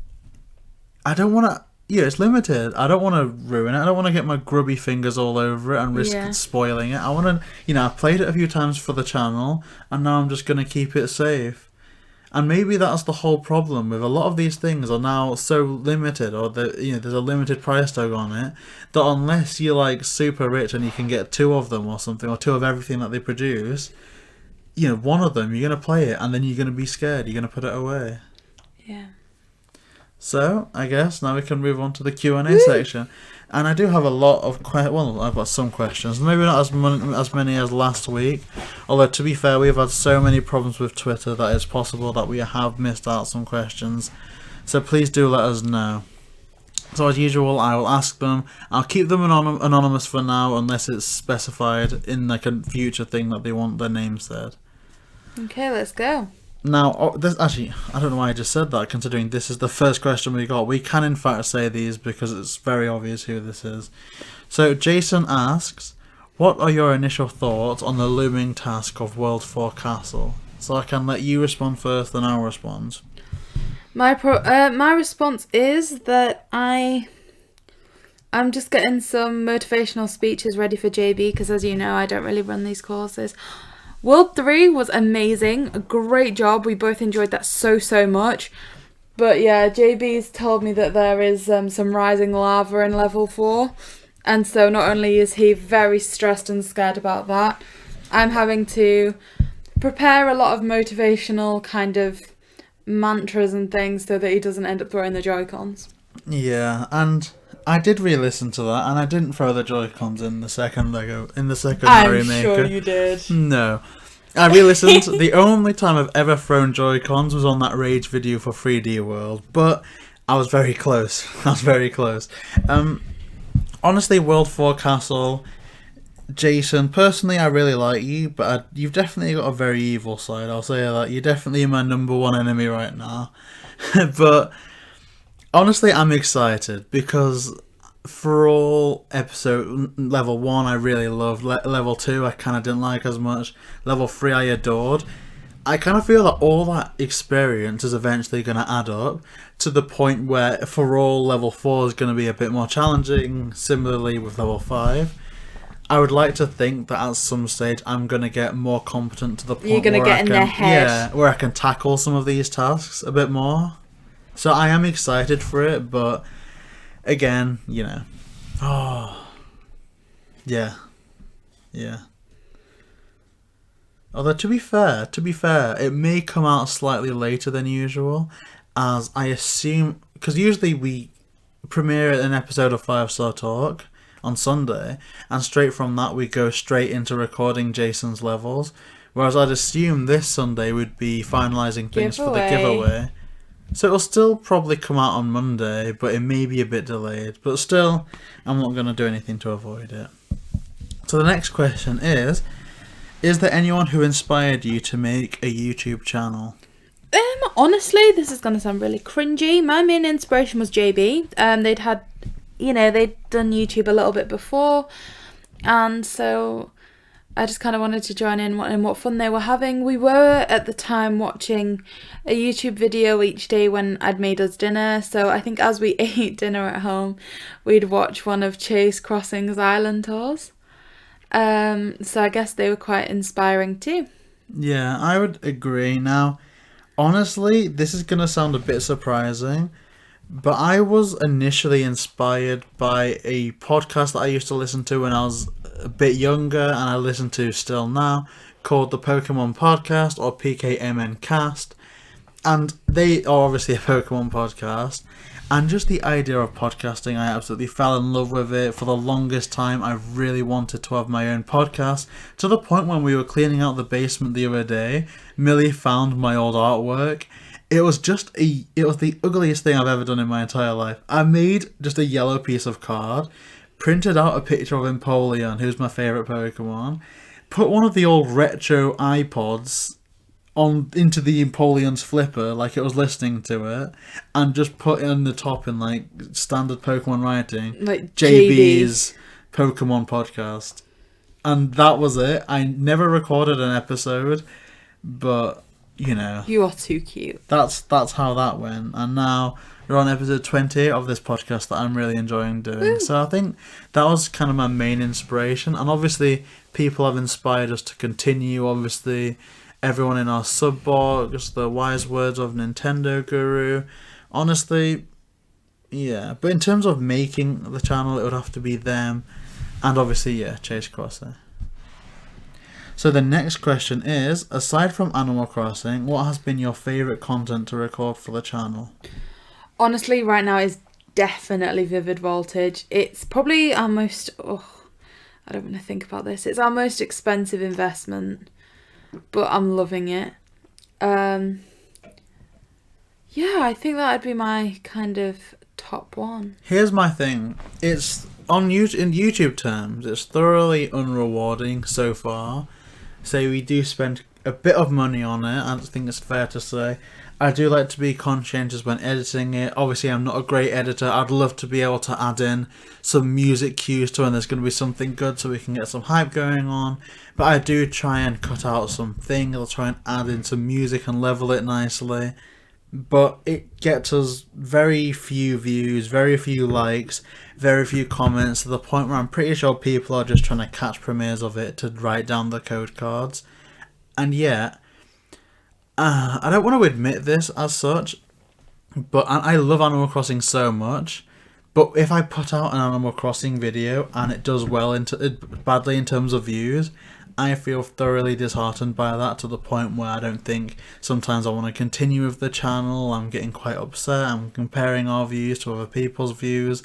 I don't want to... it's limited. I don't want to ruin it. I don't want to get my grubby fingers all over it and risk spoiling it. I want to... I've played it a few times for the channel, and now I'm just going to keep it safe. And maybe that's the whole problem with a lot of these things are now so limited, or there's a limited price tag on it, that unless you're like super rich and you can get 2 of them or something, or 2 of everything that they produce... one of them, you're going to play it, and then you're going to be scared. You're going to put it away. Yeah. So, I guess now we can move on to the Q&A section. And I do have a lot of I've got some questions. Maybe not as many as last week. Although, to be fair, we've had so many problems with Twitter that it's possible that we have missed out some questions. So please do let us know. So as usual, I will ask them. I'll keep them anonymous for now, unless it's specified in like a future thing that they want their name said. Okay, let's go. Now, this actually, I don't know why I just said that, considering this is the first question we got. We can in fact say these because it's very obvious who this is. So Jason asks, what are your initial thoughts on the looming task of World 4 Castle? So I can let you respond first, then I'll respond. My response is that I'm just getting some motivational speeches ready for JB, because as you know, I don't really run these courses. World 3 was amazing. A great job. We both enjoyed that so much. But yeah, JB's told me that there is some rising lava in level 4. And so not only is he very stressed and scared about that, I'm having to prepare a lot of motivational kind of mantras and things so that he doesn't end up throwing the Joy-Cons. Yeah, and I did re-listen to that, and I didn't throw the Joy-Cons in the second Mario Maker. I'm sure you did. No. I re-listened. The only time I've ever thrown Joy-Cons was on that Rage video for 3D World, but I was very close. Honestly, World 4 Castle, Jason, personally I really like you, but you've definitely got a very evil side, I'll say that. You're definitely my number one enemy right now. But honestly, I'm excited because for all episode level 1 I really loved, level 2 I kind of didn't like as much, level 3 I adored. I kind of feel that all that experience is eventually going to add up to the point where for all level 4 is going to be a bit more challenging, similarly with level 5. I would like to think that at some stage I'm going to get more competent to the point you're going to get in their head. Yeah, where I can tackle some of these tasks a bit more. So I am excited for it, but again, you know. Oh. Yeah. Although to be fair, it may come out slightly later than usual, as I assume, because usually we premiere an episode of 5-Star Talk on Sunday, and straight from that we go straight into recording Jason's levels, whereas I'd assume this Sunday we'd be finalising things for the giveaway. So it'll still probably come out on Monday, but it may be a bit delayed. But still, I'm not going to do anything to avoid it. So the next question is there anyone who inspired you to make a YouTube channel? Honestly, this is going to sound really cringy. My main inspiration was JB. They'd done YouTube a little bit before, and so I just kind of wanted to join in what fun they were having. We were at the time watching a YouTube video each day when I'd made us dinner, so I think as we ate dinner at home, we'd watch one of Chase Crossing's island tours. So I guess they were quite inspiring too. Yeah, I would agree. Now, honestly, this is going to sound a bit surprising, but I was initially inspired by a podcast that I used to listen to when I was a bit younger, and I listen to still now, called the Pokemon Podcast, or PKMN Cast. And they are obviously a Pokemon podcast. And just the idea of podcasting, I absolutely fell in love with it. For the longest time, I really wanted to have my own podcast. To the point when we were cleaning out the basement the other day, Millie found my old artwork. It was the ugliest thing I've ever done in my entire life. I made just a yellow piece of card, printed out a picture of Empoleon, who's my favourite Pokemon, put one of the old retro iPods into the Empoleon's flipper, like it was listening to it, and just put it on the top in like standard Pokemon writing, like JB's Pokemon Podcast. And that was it. I never recorded an episode, but you know, you are too cute. That's how that went. And now we're on episode 20 of this podcast that I'm really enjoying doing. Woo. So I think that was kind of my main inspiration. And obviously people have inspired us to continue. Obviously everyone in our sub box, the wise words of Nintendo Guru. Honestly, yeah. But in terms of making the channel, it would have to be them. And obviously, yeah, Chase Crossing. So the next question is, aside from Animal Crossing, what has been your favourite content to record for the channel? Honestly, right now is definitely Vivid Voltage. It's probably our most... I don't want to think about this. It's our most expensive investment, but I'm loving it. Yeah, I think that would be my kind of top one. Here's my thing. It's in YouTube terms, it's thoroughly unrewarding so far. So we do spend a bit of money on it, I think it's fair to say. I do like to be conscientious when editing it. Obviously, I'm not a great editor. I'd love to be able to add in some music cues to when there's going to be something good so we can get some hype going on. But I do try and cut out some things. I'll try and add in some music and level it nicely. But it gets us very few views, very few likes, very few comments, to the point where I'm pretty sure people are just trying to catch premieres of it to write down the code cards. And yet, I don't want to admit this as such, but I love Animal Crossing so much. But if I put out an Animal Crossing video and it does badly in terms of views, I feel thoroughly disheartened by that, to the point where I don't think sometimes I want to continue with the channel. I'm getting quite upset. I'm comparing our views to other people's views.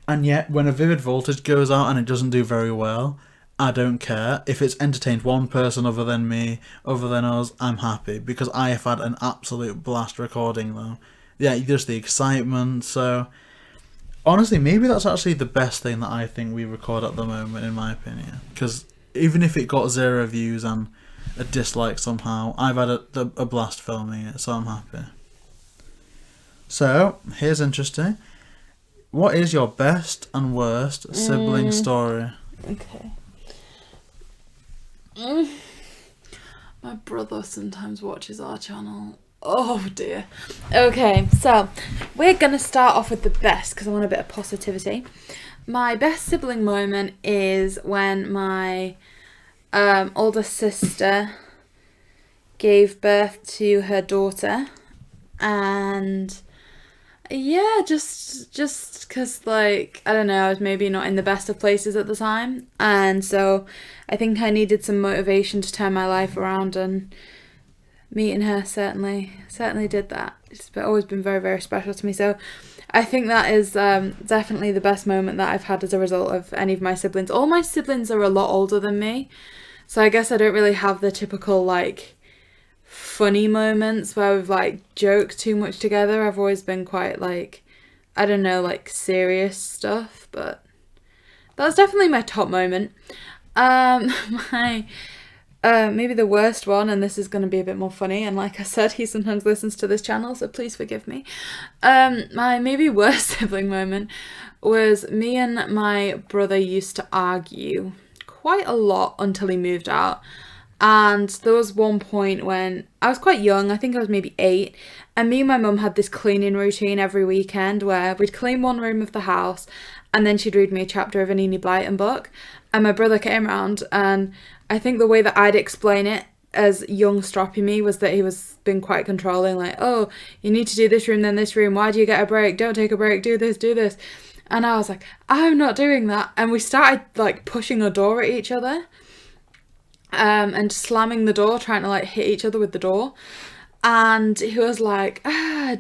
And yet, when a Vivid Voltage goes out and it doesn't do very well, I don't care. If it's entertained one person other than me, other than us, I'm happy, because I have had an absolute blast recording them. Yeah, just the excitement. So, honestly, maybe that's actually the best thing that I think we record at the moment, in my opinion. Because even if it got 0 views and a dislike somehow, I've had a blast filming it, so I'm happy. So, here's interesting. What is your best and worst sibling story? Okay. My brother sometimes watches our channel. Oh dear. Okay, so we're gonna start off with the best, because I want a bit of positivity. My best sibling moment is when my older sister gave birth to her daughter, and yeah, just because, like, I don't know, I was maybe not in the best of places at the time, and so I think I needed some motivation to turn my life around, and meeting her certainly did that. It's always been very, very special to me, so I think that is definitely the best moment that I've had as a result of any of my siblings. All my siblings are a lot older than me, so I guess I don't really have the typical, like, funny moments where we've, like, joked too much together. I've always been quite, like, I don't know, like, serious stuff, but that's definitely my top moment. My maybe the worst one, and this is going to be a bit more funny, and like I said, he sometimes listens to this channel, so please forgive me. My maybe worst sibling moment was me and my brother used to argue quite a lot until he moved out. And there was one point when I was quite young, I think I was maybe 8, and me and my mum had this cleaning routine every weekend where we'd clean one room of the house and then she'd read me a chapter of an Enid Blyton book. And my brother came around, and I think the way that I'd explain it as young stroppy me was that he was being quite controlling, like, oh, you need to do this room, then this room, why do you get a break, don't take a break, do this, do this. And I was like, I'm not doing that. And we started, like, pushing a door at each other. And slamming the door, trying to, like, hit each other with the door. And he was like,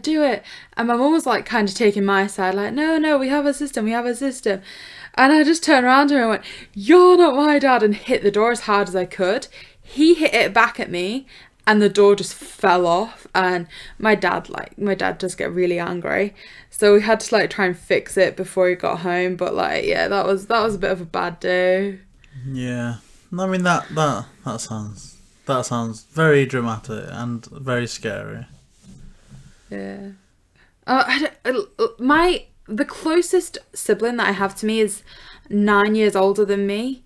do it. And my mum was, like, kind of taking my side, like, no, we have a system. And I just turned around to him and went, you're not my dad, and hit the door as hard as I could. He hit it back at me, and the door just fell off. And my dad does get really angry, so we had to, like, try and fix it before he got home. But, like, yeah, that was a bit of a bad day. Yeah. I mean, that sounds very dramatic and very scary. Yeah. The closest sibling that I have to me is 9 years older than me.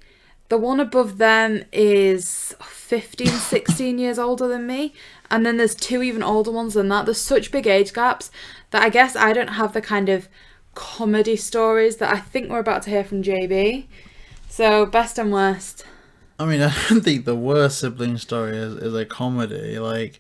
The one above them is 15, 16 years older than me. And then there's 2 even older ones than that. There's such big age gaps that I guess I don't have the kind of comedy stories that I think we're about to hear from JB. So, best and worst. I mean, I don't think the worst sibling story is a comedy. Like,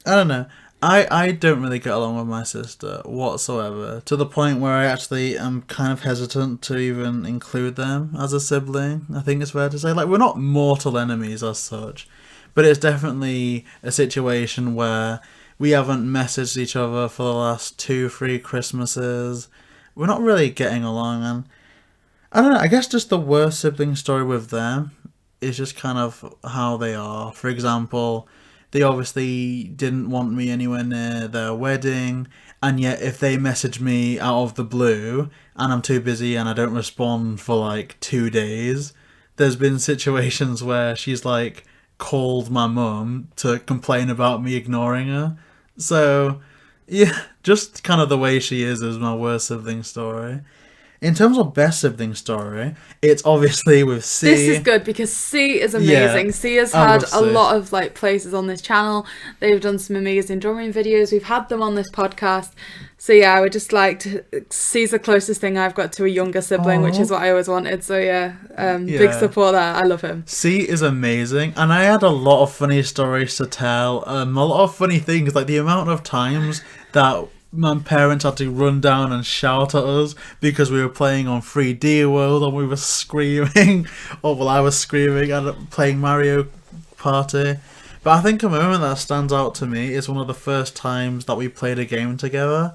I don't know. I don't really get along with my sister whatsoever, to the point where I actually am kind of hesitant to even include them as a sibling, I think it's fair to say. Like, we're not mortal enemies as such, but it's definitely a situation where we haven't messaged each other for the last 2-3 Christmases. We're not really getting along, and I don't know, I guess just the worst sibling story with them is just kind of how they are. For example, they obviously didn't want me anywhere near their wedding, and yet if they message me out of the blue and I'm too busy and I don't respond for like 2 days, there's been situations where she's like called my mum to complain about me ignoring her. So yeah, just kind of the way she is my worst sibling story. In terms of best sibling story, it's obviously with C. This is good because C is amazing. Yeah, C has had a lot of like places on this channel. They've done some amazing drumming videos. We've had them on this podcast. So yeah, I would just like to... C's the closest thing I've got to a younger sibling, which is what I always wanted. So yeah, big support there. I love him. C is amazing. And I had a lot of funny stories to tell. A lot of funny things, like the amount of times that my parents had to run down and shout at us because we were playing on 3D World and we were screaming. Or well, I was screaming and playing Mario Party. But I think a moment that stands out to me is one of the first times that we played a game together.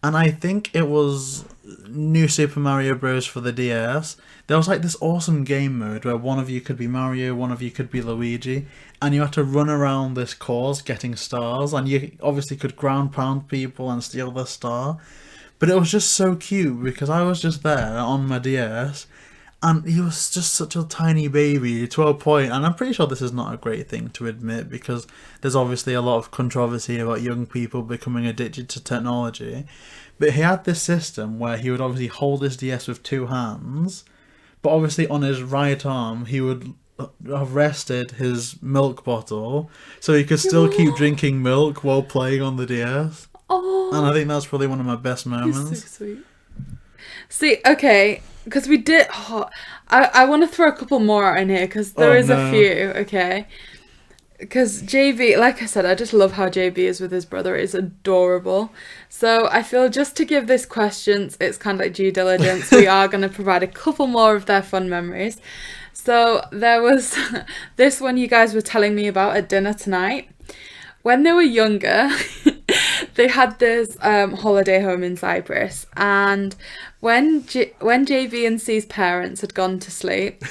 And I think it was New Super Mario Bros. For the DS. There was like this awesome game mode where one of you could be Mario, one of you could be Luigi, and you had to run around this course getting stars, and you obviously could ground pound people and steal their star. But it was just so cute because I was just there on my DS, and he was just such a tiny baby to a point, and I'm pretty sure this is not a great thing to admit because there's obviously a lot of controversy about young people becoming addicted to technology. But he had this system where he would obviously hold his DS with 2 hands, but obviously on his right arm he would have rested his milk bottle so he could still keep drinking milk while playing on the DS. Oh, and I think that's probably one of my best moments. He's so sweet. See, okay, because we did... Oh, I want to throw a couple more in here because there is a few, okay? Because JB, like I said, I just love how JB is with his brother. It's adorable. So I feel just to give this questions, it's kind of like due diligence. We are going to provide a couple more of their fun memories. So there was this one you guys were telling me about at dinner tonight. When they were younger, they had this holiday home in Cyprus. And when JB and C's parents had gone to sleep...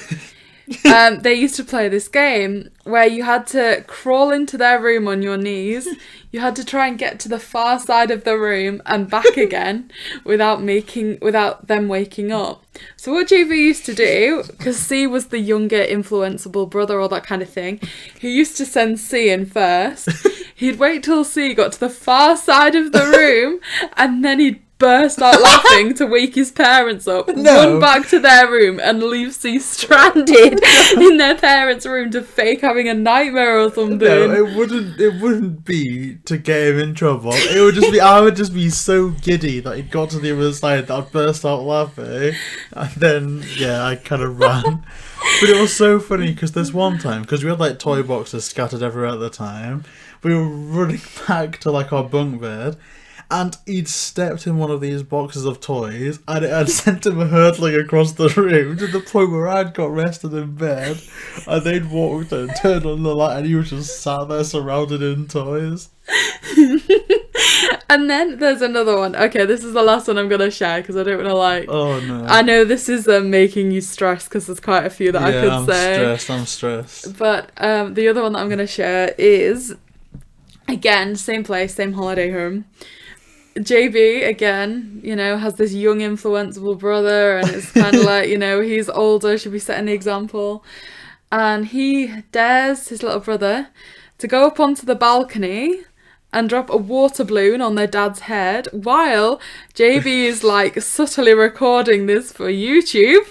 they used to play this game where you had to crawl into their room on your knees. You had to try and get to the far side of the room and back again without them waking up. So what JV used to do, because C was the younger influenceable brother, all that kind of thing, he used to send C in first. He'd wait till C got to the far side of the room and then he'd burst out laughing to wake his parents up, run back to their room and leave C stranded in their parents' room to fake having a nightmare or something. No, it wouldn't be to get him in trouble. It would just be, I would just be so giddy that he got to the other side that I'd burst out laughing, and then I kind of ran. But it was so funny because this one time, because we had like toy boxes scattered everywhere at the time, we were running back to like our bunk bed. And he'd stepped in one of these boxes of toys and it had sent him hurtling across the room to the point where I'd got rested in bed and they'd walked and turned on the light and he was just sat there surrounded in toys. And then there's another one. Okay, this is the last one I'm going to share because I don't want to like... Oh no. I know this is making you stressed because there's quite a few that I could say. I'm stressed. But the other one that I'm going to share is, again, same place, same holiday home. JB, again, has this young influenceable brother and it's kind of like, he's older, should be setting the example. And he dares his little brother to go up onto the balcony and drop a water balloon on their dad's head while JB is like subtly recording this for YouTube.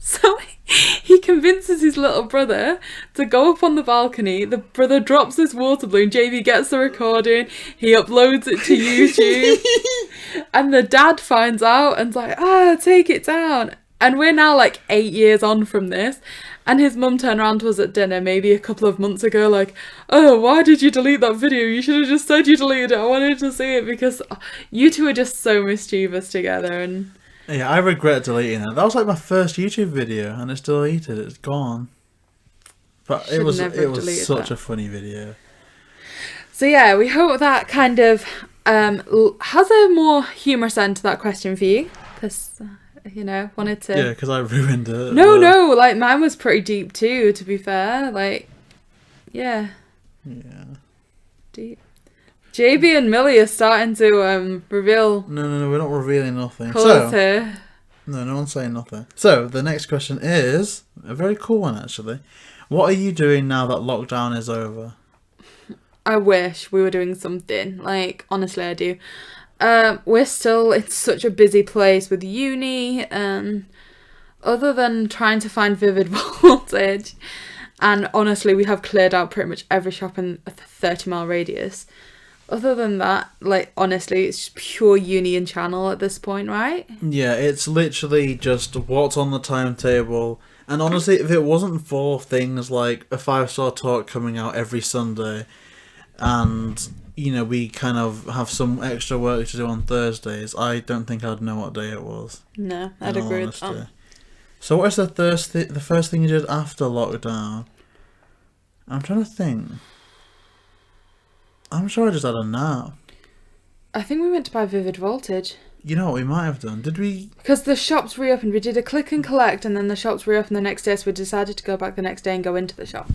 So he convinces his little brother to go up on the balcony. The brother drops this water balloon. JV gets the recording. He uploads it to YouTube. And the dad finds out and's like, take it down. And we're now like 8 years on from this. And his mum turned around to us at dinner maybe a couple of months ago like, oh, why did you delete that video? You should have just said you deleted it. I wanted to see it because you two are just so mischievous together. And yeah, I regret deleting it. That was like my first YouTube video and it's deleted. It's gone. But it was such a funny video. So yeah, we hope that kind of has a more humorous end to that question for you. Because, wanted to... Yeah, because I ruined it. No, like mine was pretty deep too, to be fair. Like, yeah. Yeah. Deep. JB and Millie are starting to reveal No, we're not revealing nothing. colours here. No one's saying nothing. So, the next question is a very cool one, actually. What are you doing now that lockdown is over? I wish we were doing something. Like, honestly, I do. We're still in such a busy place with uni, and other than trying to find Vivid Voltage, and honestly, we have cleared out pretty much every shop in a 30-mile radius. Other than that, like, honestly, it's just pure uni and channel at this point, right? Yeah, it's literally just what's on the timetable. And honestly, if it wasn't for things like a 5-star talk coming out every Sunday, and, you know, we kind of have some extra work to do on Thursdays, I don't think I'd know what day it was. No, I'd agree with that. So what is the first thing you did after lockdown? I'm trying to think. I'm sure I just had a nap. I think we went to buy Vivid Voltage. You know what we might have done? Did we? Because the shops reopened. We did a click and collect, and then the shops reopened the next day, so we decided to go back the next day and go into the shop.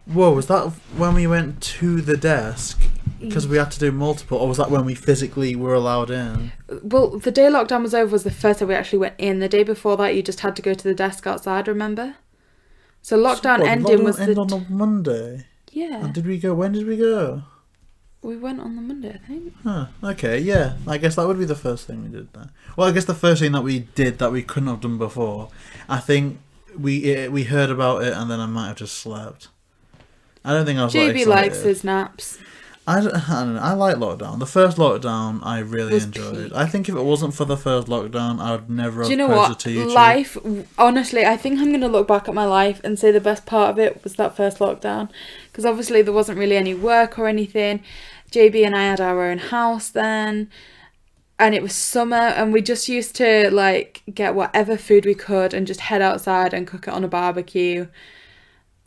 Whoa, was that when we went to the desk? Because we had to do multiple, or was that when we physically were allowed in? Well, the day lockdown was over was the first day we actually went in. The day before that, you just had to go to the desk outside, remember? So lockdown ending was on the Monday? Yeah. And did we go? When did we go? We went on the Monday, I think. Huh, okay, yeah. I guess that would be the first thing we did then. Well, I guess the first thing that we did that we couldn't have done before, I think we heard about it and then I might have just slept. I don't think I was that excited. JB likes his naps. I don't know. I like lockdown. The first lockdown I really enjoyed. Peak. I think if it wasn't for the first lockdown, I would never have Do you know posted what? to YouTube. Life, honestly, I think I'm going to look back at my life and say the best part of it was that first lockdown. Because obviously there wasn't really any work or anything. JB and I had our own house then. And it was summer and we just used to like get whatever food we could and just head outside and cook it on a barbecue.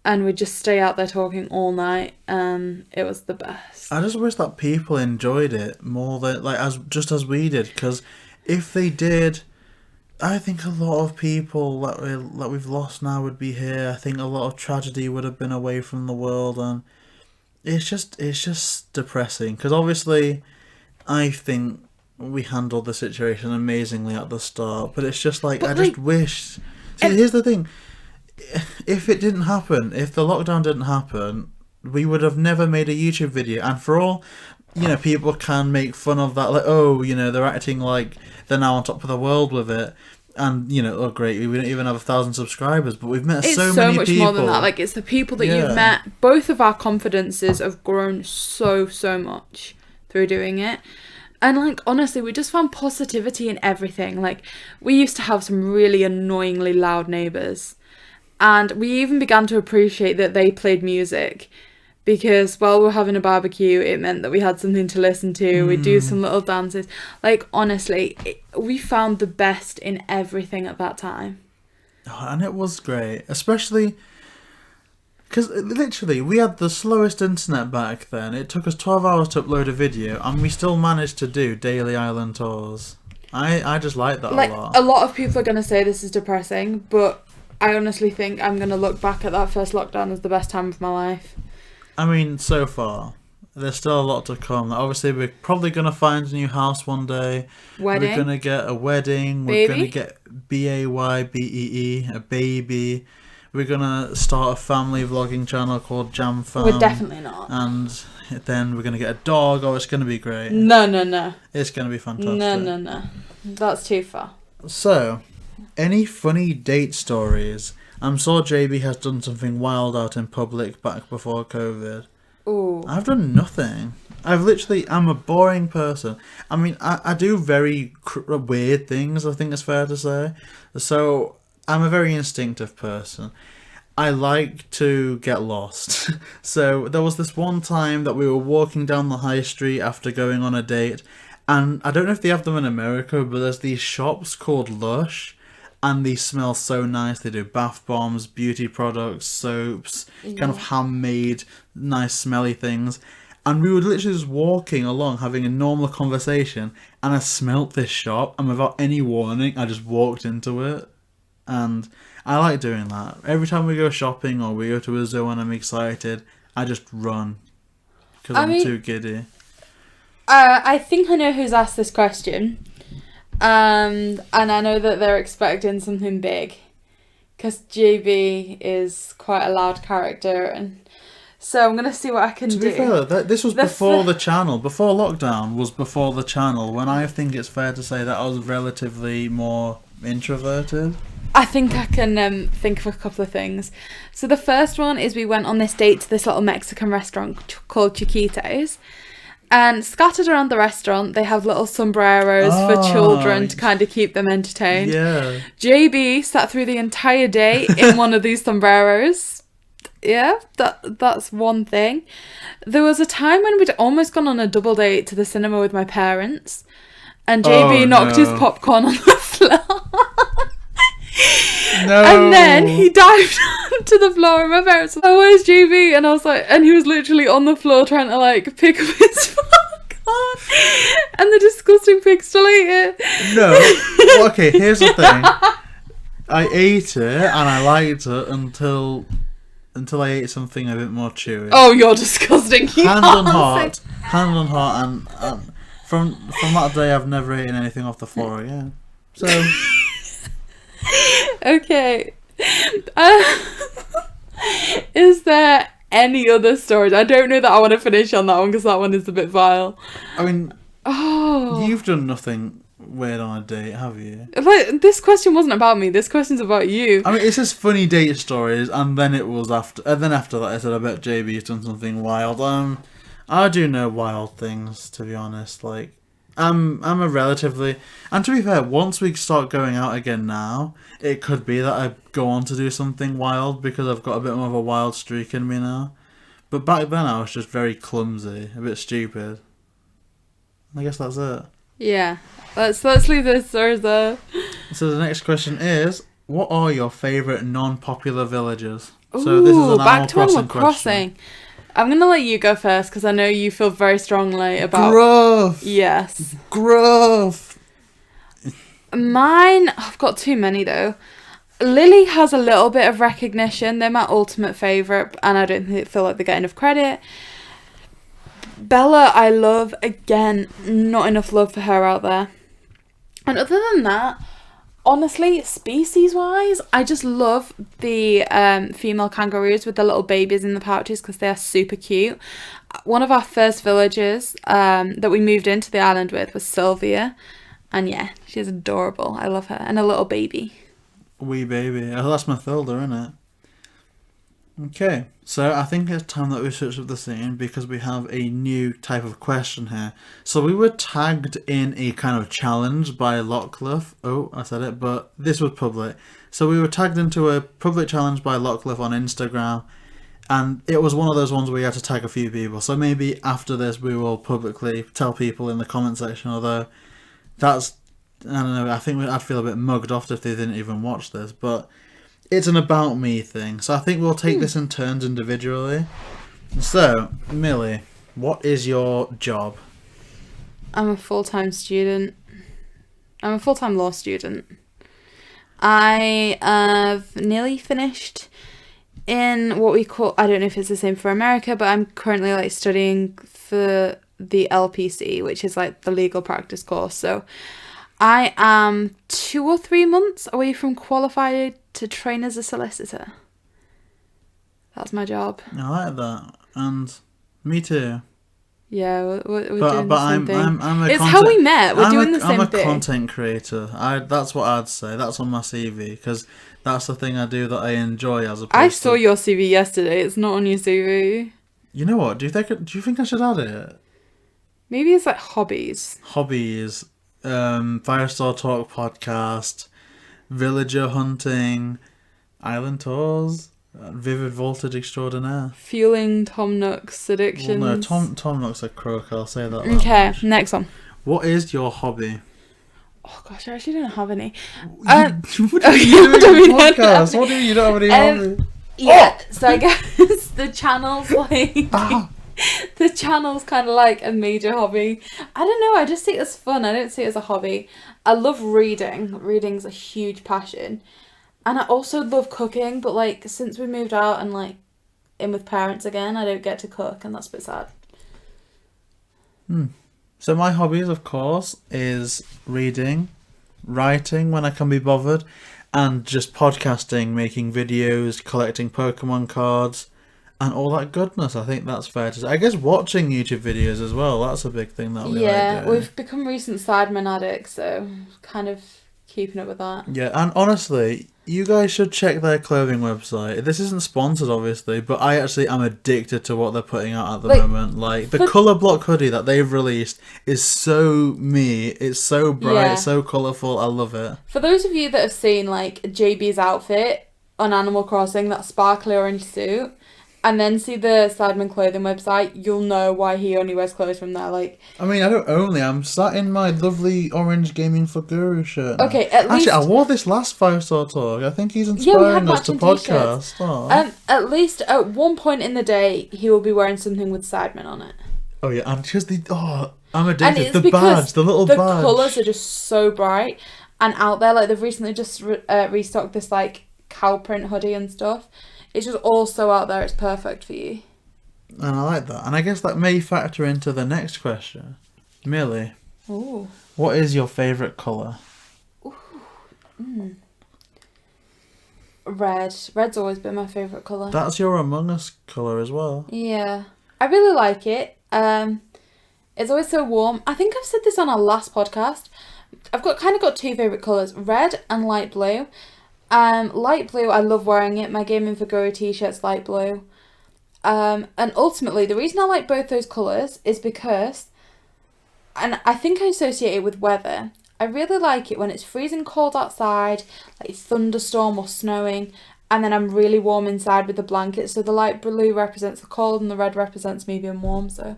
And we'd just stay out there talking all night, and it was the best. I just wish that people enjoyed it more than like as we did, because if they did, I think a lot of people that we've lost now would be here. I think a lot of tragedy would have been away from the world, and it's just depressing. Because obviously, I think we handled the situation amazingly at the start, but it's just like I just wish. See, here's the thing. If it didn't happen, if the lockdown didn't happen, we would have never made a YouTube video. And for all, you know, people can make fun of that, like, oh, you know, they're acting like they're now on top of the world with it. And, you know, oh, great, we don't even have 1,000 subscribers, but we've met so many people. It's so much more than that. Like, it's the people that you've met. Both of our confidences have grown so much through doing it. And, like, honestly, we just found positivity in everything. Like, we used to have some really annoyingly loud neighbours. And we even began to appreciate that they played music because while we were having a barbecue, it meant that we had something to listen to. We'd do some little dances. Like, honestly, we found the best in everything at that time. Oh, and it was great, especially because literally we had the slowest internet back then. It took us 12 hours to upload a video and we still managed to do daily island tours. I just like that a lot. A lot of people are going to say this is depressing, but I honestly think I'm going to look back at that first lockdown as the best time of my life. I mean, so far, there's still a lot to come. Obviously, we're probably going to find a new house one day. Wedding. We're going to get a wedding. Baby? We're going to get BAYBEE, a baby. We're going to start a family vlogging channel called Jam Fam. We're definitely not. And then we're going to get a dog. Oh, it's going to be great. No. It's going to be fantastic. No. That's too far. So, any funny date stories? I'm sure JB has done something wild out in public back before COVID. Ooh. I've done nothing. I'm a boring person. I mean, I do very weird things, I think it's fair to say. So, I'm a very instinctive person. I like to get lost. So, there was this one time that we were walking down the high street after going on a date. And I don't know if they have them in America, but there's these shops called Lush. And these smell so nice. They do bath bombs, beauty products, soaps, kind of handmade, nice smelly things. And we were literally just walking along, having a normal conversation, and I smelt this shop, and without any warning, I just walked into it. And I like doing that. Every time we go shopping or we go to a zoo and I'm excited, I just run. Because I'm too giddy. I think I know who's asked this question. And I know that they're expecting something big. Because JB is quite a loud character. And so I'm going to see what I can do. To be fair, this was before the channel. Before lockdown was before the channel. When I think it's fair to say that I was relatively more introverted. I think I can think of a couple of things. So the first one is we went on this date to this little Mexican restaurant called Chiquitos. And scattered around the restaurant, they have little sombreros for children to kind of keep them entertained. Yeah. JB sat through the entire day in one of these sombreros. Yeah, that's one thing. There was a time when we'd almost gone on a double date to the cinema with my parents. And JB knocked his popcorn on the floor. No. And then he dived onto the floor and my parents were like, oh, where's JB? And I was like, and he was literally on the floor trying to like pick up his popcorn. And the disgusting pig still ate it. No. Well, okay, here's the thing. I ate it and I liked it until I ate something a bit more chewy. Oh, you're disgusting. Hand on heart, and from that day I've never eaten anything off the floor again. So... Okay. Is there any other stories? I don't know that I want to finish on that one because that one is a bit vile. I mean, you've done nothing weird on a date, have you? Like, this question wasn't about me. This question's about you. I mean, it's just funny date stories, and then it was after that I said, I bet JB's done something wild. I do know wild things, to be honest. Like, I'm a relatively... And to be fair, once we start going out again now, it could be that I go on to do something wild because I've got a bit more of a wild streak in me now. But back then I was just very clumsy, a bit stupid. I guess that's it. Yeah. Let's leave those stories there. So the next question is, what are your favourite non-popular villages? So this is an back to Animal Animal Crossing. I'm going to let you go first because I know you feel very strongly about... Gruff! Yes. Gruff! Mine, I've got too many though. Lily has a little bit of recognition. They're my ultimate favourite and I don't feel like they get enough credit. Bella, I love. Again, not enough love for her out there. And other than that, honestly, species-wise, I just love the female kangaroos with the little babies in the pouches because they are super cute. One of our first villagers that we moved into the island with was Sylvia. And yeah, she's adorable. I love her. And a little baby. Wee baby. Oh, that's Mathilda, isn't it? Okay, so I think it's time that we switch up the scene because we have a new type of question here. So we were tagged in a kind of challenge by Lockcliff. Oh, I said it, but this was public. So we were tagged into a public challenge by Lockcliff on Instagram, and it was one of those ones where you had to tag a few people. So maybe after this we will publicly tell people in the comment section, although that's, I don't know, I think I'd feel a bit mugged off if they didn't even watch this, but... It's an about me thing, so I think we'll take this in turns individually. So, Millie, what is your job? I'm a full-time student. I'm a full-time law student. I have nearly finished in what we call, I don't know if it's the same for America, but I'm currently like studying for the LPC, which is like the legal practice course. So I am 2 or 3 months away from qualified to train as a solicitor. That's my job. I like that, and me too. Yeah, we're doing the same thing. I'm a it's how we met. We're doing the same thing. thing. I'm a content creator. That's what I'd say. That's on my CV because that's the thing I do that I enjoy as opposed I saw your CV yesterday. It's not on your CV. You know what? Do you think I should add it? Maybe it's like hobbies. Hobbies, Firestar Talk podcast, villager hunting, island tours, vivid voltage extraordinaire. Fueling Tom Nook's addictions. Well, no, Tom Nook's a crook, I'll say that. Okay, next one. What is your hobby? Oh gosh, I actually don't have any. What do you do in a podcast? What do you don't have any hobby? Yeah, so I guess the channel's like... The channel's kind of like a major hobby. I don't know, I just see it as fun. I don't see it as a hobby. I love reading. Reading's a huge passion. And I also love cooking, but like since we moved out and like in with parents again, I don't get to cook and that's a bit sad. So my hobbies, of course, is reading, writing when I can be bothered, and just podcasting, making videos, collecting Pokemon cards, and all that goodness. I think that's fair to say. I guess watching YouTube videos as well, that's a big thing that we like doing. We've become recent Sidemen addicts, so kind of keeping up with that. Yeah, and honestly, you guys should check their clothing website. This isn't sponsored, obviously, but I actually am addicted to what they're putting out at the moment. Like, the colour block hoodie that they've released is so me. It's so bright, so colourful. I love it. For those of you that have seen, like, JB's outfit on Animal Crossing, that sparkly orange suit, and then see the Sidemen clothing website, you'll know why he only wears clothes from there. Like, I mean, I don't only. I'm sat in my lovely orange Gaming for Guru shirt now. Okay, at least... Actually, I wore this last 5-star talk. I think he's inspiring us to podcast. At least at one point in the day, he will be wearing something with Sidemen on it. Oh, yeah, and just I'm addicted. The badge, the little badge. The colours are just so bright and out there. Like, they've recently just restocked this, like, cow print hoodie and stuff. It's just all so out there, it's perfect for you. And I like that. And I guess that may factor into the next question. Millie, ooh, what is your favourite colour? Red. Red's always been my favourite colour. That's your Among Us colour as well. Yeah. I really like it. It's always so warm. I think I've said this on our last podcast. I've got two favourite colours, red and light blue. Light blue, I love wearing it. My Gaming for Guru t-shirt's light blue. And ultimately, the reason I like both those colours is because, and I think I associate it with weather, I really like it when it's freezing cold outside, like thunderstorm or snowing, and then I'm really warm inside with the blanket. So the light blue represents the cold and the red represents me being warm. So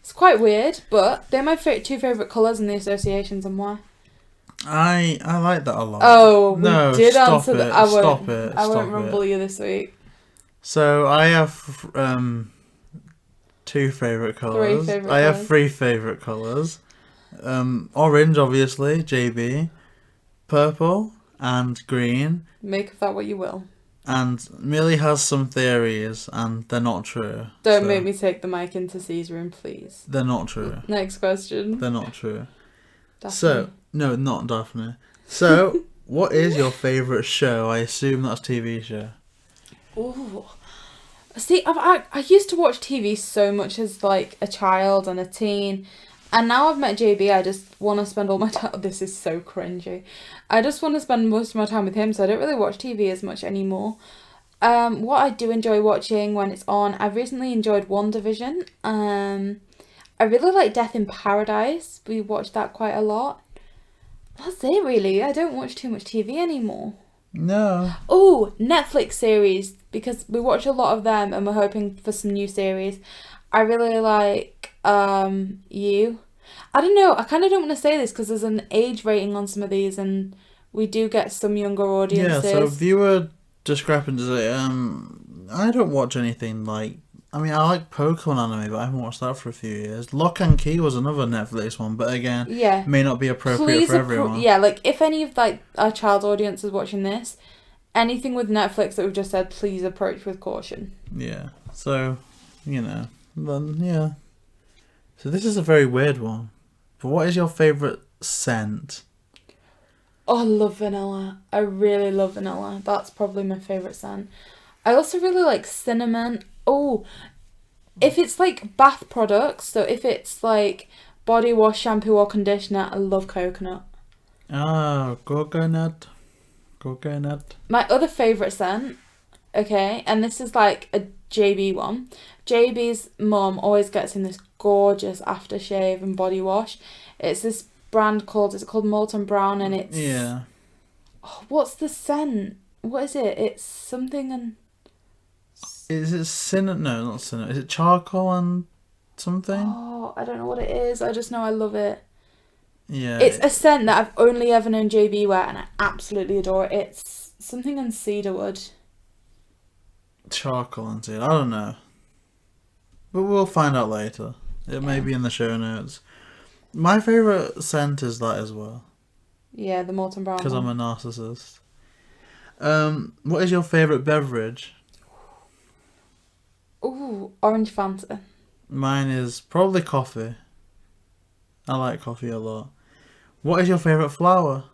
it's quite weird, but they're my two favourite colours and the associations and why. I like that a lot. Oh, we no, did stop answer it. that. I Stop won't rumble you this week. So I have two favourite colours. I have three favourite colours. Orange, obviously, JB. Purple and green. Make of that what you will. And Millie has some theories, and they're not true. Don't make me take the mic into C's room, please. They're not true. Next question. They're not true. Daphne. So, no, not Daphne. So, what is your favourite show? I assume that's TV show. Ooh. See, I used to watch TV so much as, like, a child and a teen. And now I've met JB, I just want to spend all my time... This is so cringy. I just want to spend most of my time with him, so I don't really watch TV as much anymore. What I do enjoy watching when it's on, I've recently enjoyed WandaVision. I really like Death in Paradise. We watched that quite a lot. That's it, really. I don't watch too much TV anymore. No. Oh, Netflix series, because we watch a lot of them and we're hoping for some new series. I really like You. I don't know, I kind of don't want to say this because there's an age rating on some of these and we do get some younger audiences. Yeah, so viewer discrepancy. I don't watch anything like... I mean, I like Pokemon anime, but I haven't watched that for a few years. Lock and Key was another Netflix one, but again, may not be appropriate for everyone. Yeah, like, if any of, like, our child audience is watching this, anything with Netflix that we've just said, please approach with caution. Yeah, so, then, yeah. So this is a very weird one. But what is your favourite scent? Oh, I love vanilla. I really love vanilla. That's probably my favourite scent. I also really like cinnamon. Oh, if it's like bath products, so if it's like body wash, shampoo or conditioner, I love coconut. Oh, coconut. My other favourite scent, okay, and this is like a JB one. JB's mum always gets him this gorgeous aftershave and body wash. It's this brand called Molten Brown, and it's... Yeah. Oh, what's the scent? What is it? It's something and... Is it cinnamon? No, not cinnamon. Is it charcoal and something? Oh, I don't know what it is. I just know I love it. Yeah. It's a scent that I've only ever known JB wear, and I absolutely adore it. It's something on cedarwood. Charcoal and cedar. I don't know. But we'll find out later. It may be in the show notes. My favourite scent is that as well. Yeah, the Molten Brown. Because I'm a narcissist. What is your favourite beverage? Ooh, orange Fanta. Mine is probably coffee. I like coffee a lot. What is your favourite flower?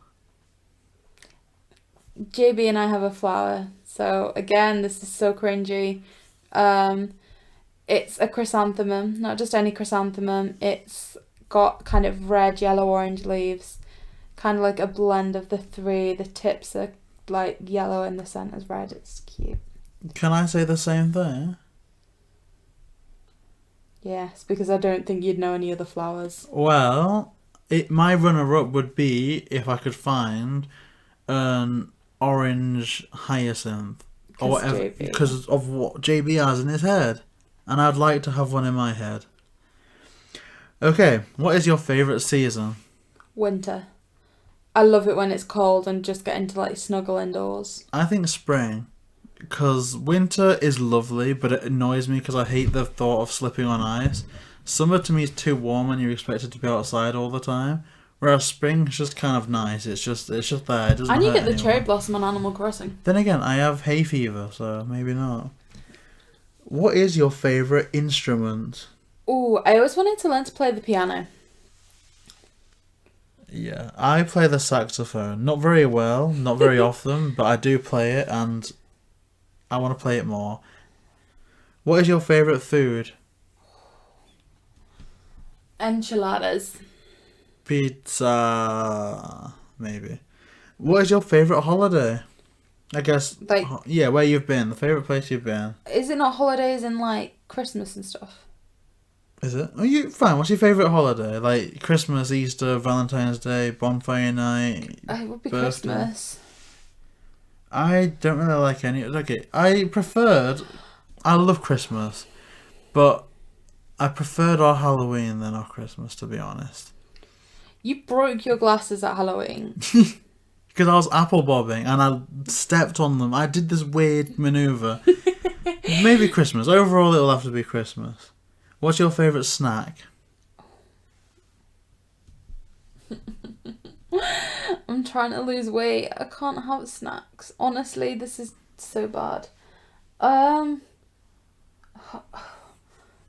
JB and I have a flower. So again, this is so cringy. It's a chrysanthemum, not just any chrysanthemum. It's got kind of red, yellow, orange leaves. Kind of like a blend of the three. The tips are like yellow and the center's red. It's cute. Can I say the same thing? Yes, because I don't think you'd know any other flowers. Well, my runner-up would be if I could find an orange hyacinth or whatever, because of what JB has in his head, and I'd like to have one in my head. Okay, what is your favourite season? Winter. I love it when it's cold and just getting to like snuggle indoors. I think spring, because winter is lovely, but it annoys me because I hate the thought of slipping on ice. Summer to me is too warm and you're expected to be outside all the time. Whereas spring is just kind of nice. It's just there. It doesn't and you hurt get the anyone. cherry blossom on Animal Crossing. Then again, I have hay fever, so maybe not. What is your favourite instrument? Ooh, I always wanted to learn to play the piano. Yeah, I play the saxophone. Not very well, not very often, but I do play it and I want to play it more. What is your favourite food? Enchiladas. Pizza, maybe. What is your favourite holiday? I guess, Like, yeah, where you've been, the favourite place you've been. is it not holidays and like Christmas and stuff? Is it? Oh, fine. What's your favourite holiday? Like Christmas, Easter, Valentine's Day, bonfire night. It would be birthday? Christmas. I don't really like any. Okay, I love Christmas, but I preferred our Halloween than our Christmas, to be honest. You broke your glasses at Halloween. Because I was apple bobbing and I stepped on them. I did this weird manoeuvre. Maybe Christmas. Overall, it'll have to be Christmas. What's your favourite snack? I'm trying to lose weight. I can't have snacks. Honestly, this is so bad.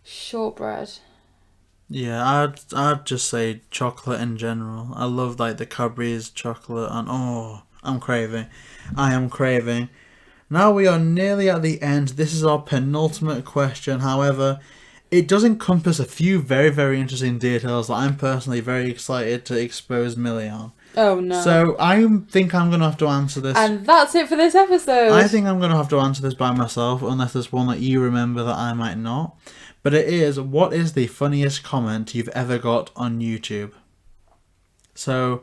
Shortbread. Yeah, I'd just say chocolate in general. I love like the Cadbury's chocolate and I'm craving. I am craving. Now we are nearly at the end. This is our penultimate question. However, it does encompass a few very, very interesting details that I'm personally very excited to expose Millie on. Oh no. So I think I'm going to have to answer this. And that's it for this episode. I think I'm going to have to answer this by myself unless there's one that you remember that I might not. But it is, what is the funniest comment you've ever got on YouTube? So,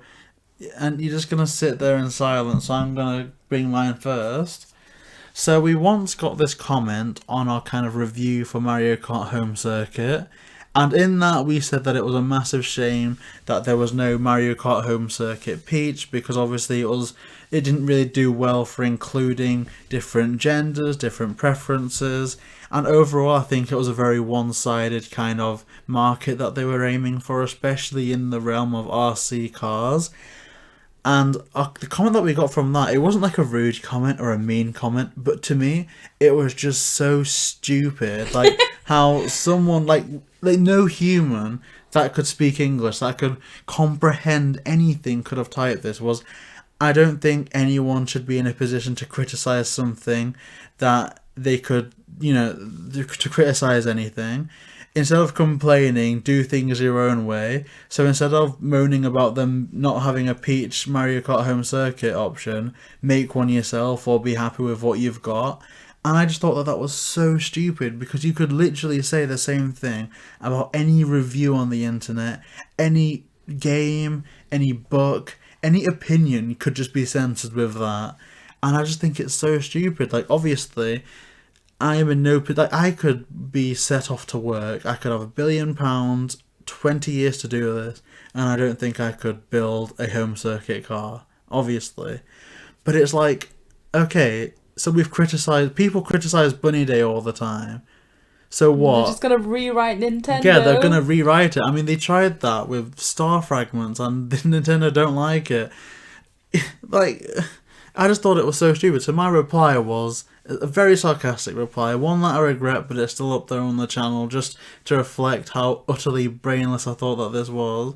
and you're just going to sit there in silence, so I'm going to bring mine first. So we once got this comment on our kind of review for Mario Kart Home Circuit, and in that we said that it was a massive shame that there was no Mario Kart Home Circuit Peach, because obviously it didn't really do well for including different genders, different preferences, and overall I think it was a very one-sided kind of market that they were aiming for, especially in the realm of RC cars. And the comment that we got from that, it wasn't like a rude comment or a mean comment, but to me, it was just so stupid. Like, how someone, like no human that could speak English, that could comprehend anything could have typed this. I don't think anyone should be in a position to criticize something that they could, to criticize anything. Instead of complaining, do things your own way. So instead of moaning about them not having a Peach Mario Kart Home Circuit option, make one yourself or be happy with what you've got. And I just thought that was so stupid, because you could literally say the same thing about any review on the internet, any game, any book, any opinion could just be censored with that. And I just think it's so stupid. Like, obviously, I am in no... Like, I could be set off to work. I could have £1 billion, 20 years to do this, and I don't think I could build a home circuit car, obviously. But it's like, okay, so people criticize Bunny Day all the time. So what? They're just going to rewrite Nintendo. Yeah, they're going to rewrite it. I mean, they tried that with Star Fragments, and Nintendo don't like it. Like, I just thought it was so stupid. So my reply was, A very sarcastic reply, one that I regret, but it's still up there on the channel just to reflect how utterly brainless I thought that this was.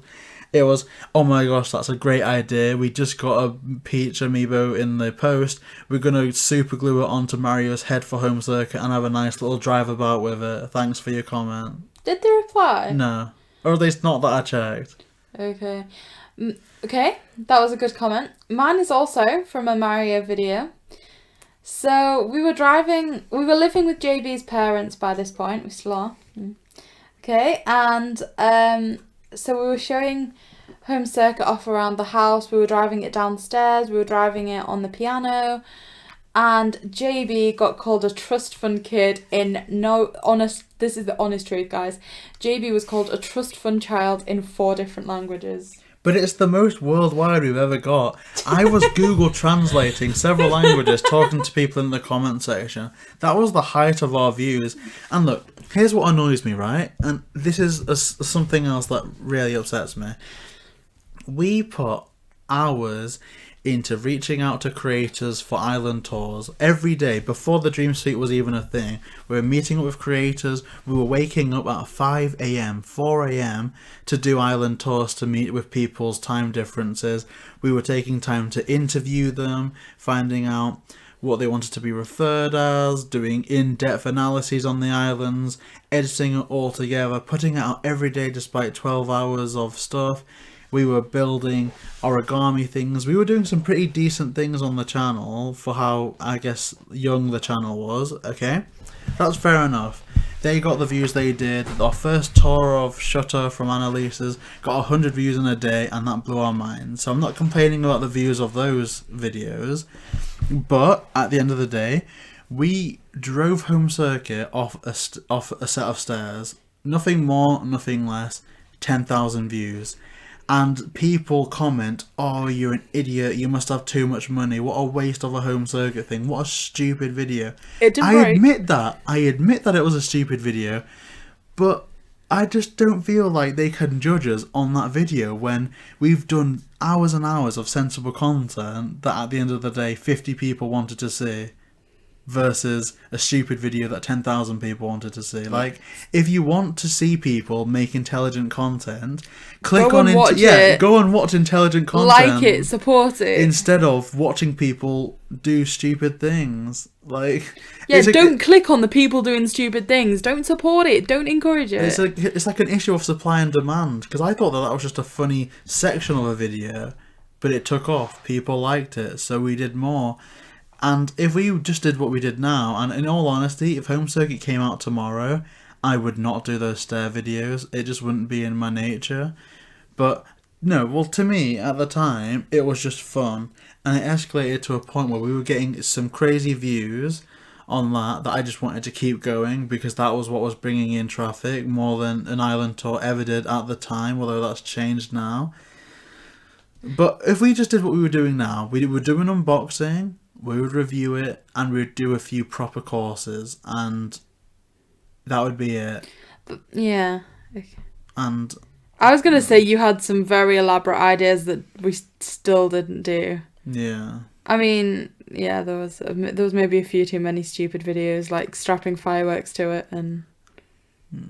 It was, oh my gosh, that's a great idea. We just got a Peach amiibo in the post. We're going to super glue it onto Mario's head for home circuit and have a nice little drive about with it. Thanks for your comment. Did they reply? No. Or at least not that I checked. Okay. Okay, that was a good comment. Mine is also from a Mario video. So we were living with JB's parents by this point. We still are. Okay, and so we were showing home circuit off around the house. We were driving it downstairs. We were driving it on the piano. And JB got called a trust fund kid this is the honest truth, guys. JB was called a trust fund child in 4 different languages. But it's the most worldwide we've ever got. I was Google translating several languages, talking to people in the comment section. That was the height of our views. And look, here's what annoys me, right? And this is something else that really upsets me. We put hours into reaching out to creators for island tours every day before the Dream Suite was even a thing. We were meeting up with creators. We were waking up at 5 a.m, 4 a.m. to do island tours to meet with people's time differences. We were taking time to interview them, finding out what they wanted to be referred as, doing in-depth analyses on the islands, editing it all together, putting it out every day despite 12 hours of stuff. We were building origami things. We were doing some pretty decent things on the channel for how, I guess, young the channel was, okay? That's fair enough. They got the views they did. Our first tour of Shutter from Annalisa's got 100 views in a day, and that blew our minds. So I'm not complaining about the views of those videos, but at the end of the day, we drove home circuit off a set of stairs. Nothing more, nothing less. 10,000 views. And people comment, oh, you're an idiot, you must have too much money, what a waste of a home circuit thing, what a stupid video. It didn't I admit that it was a stupid video, but I just don't feel like they can judge us on that video when we've done hours and hours of sensible content that at the end of the day 50 people wanted to see. Versus a stupid video that 10,000 people wanted to see. Like, if you want to see people make intelligent content, go and watch intelligent content. Like it, support it. Instead of watching people do stupid things. Like, don't click on the people doing stupid things. Don't support it. Don't encourage it. It's like an issue of supply and demand. Because I thought that was just a funny section of a video, but it took off. People liked it, so we did more. And if we just did what we did now, and in all honesty, if Home Circuit came out tomorrow, I would not do those stair videos. It just wouldn't be in my nature. But no, well, to me, at the time, it was just fun. And it escalated to a point where we were getting some crazy views on that I just wanted to keep going because that was what was bringing in traffic more than an island tour ever did at the time, although that's changed now. But if we just did what we were doing now, we were doing unboxing, we would review it, and we would do a few proper courses, and that would be it. Yeah. Okay. And I was going to say you had some very elaborate ideas that we still didn't do. Yeah. I mean, yeah, there was maybe a few too many stupid videos, like strapping fireworks to it, and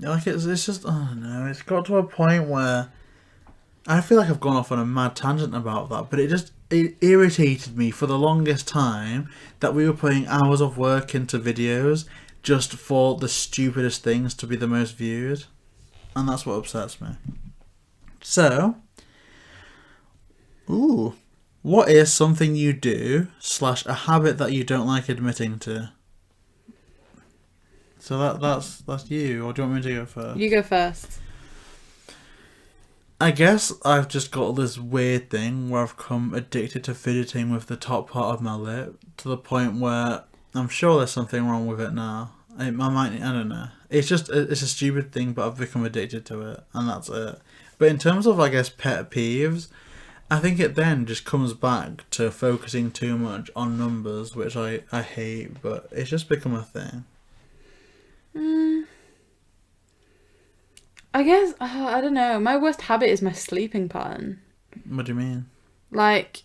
like it's just, I don't know, it's got to a point where I feel like I've gone off on a mad tangent about that, but it irritated me for the longest time that we were putting hours of work into videos just for the stupidest things to be the most viewed, and that's what upsets me. So, what is something you do / a habit that you don't like admitting to? So that's you, or do you want me to go first? You go first. I guess I've just got this weird thing where I've become addicted to fidgeting with the top part of my lip to the point where I'm sure there's something wrong with it now. I don't know. It's a stupid thing, but I've become addicted to it, and that's it. But in terms of, I guess, pet peeves, I think it then just comes back to focusing too much on numbers, which I hate, but it's just become a thing. I guess, I don't know, my worst habit is my sleeping pattern. What do you mean? Like,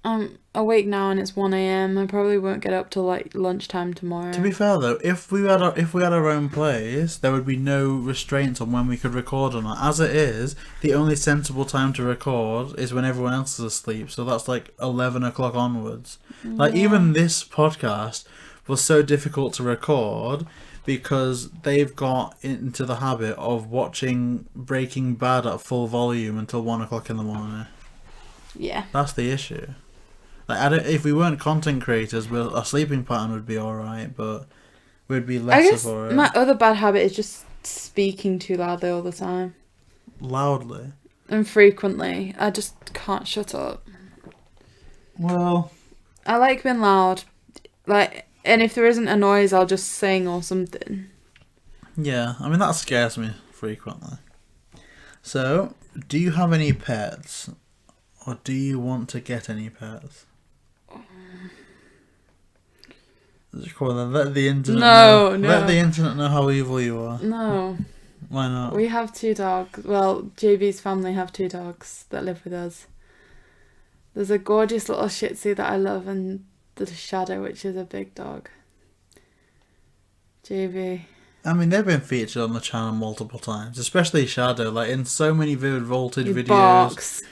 I'm awake now and it's 1 a.m. I probably won't get up till like lunchtime tomorrow. To be fair though, if we had our own place, there would be no restraints on when we could record or not. As it is, the only sensible time to record is when everyone else is asleep. So that's like 11 o'clock onwards. Like even this podcast was so difficult to record because they've got into the habit of watching Breaking Bad at full volume until 1 o'clock in the morning. Yeah. That's the issue. Like, if we weren't content creators, our sleeping pattern would be alright, but we'd be lesser I guess for it. my other bad habit is just speaking too loudly all the time. Loudly? And frequently. I just can't shut up. Well... I like being loud. Like, and if there isn't a noise, I'll just sing or something. Yeah, I mean, that scares me frequently. So, do you have any pets? Or do you want to get any pets? Come on then, let the internet know. No. Let the internet know how evil you are. No. Why not? We have 2 dogs. Well, JB's family have 2 dogs that live with us. There's a gorgeous little Shih Tzu that I love and the Shadow, which is a big dog. JB. I mean, they've been featured on the channel multiple times, especially Shadow, like in so many Vivid Voltage videos. Barks.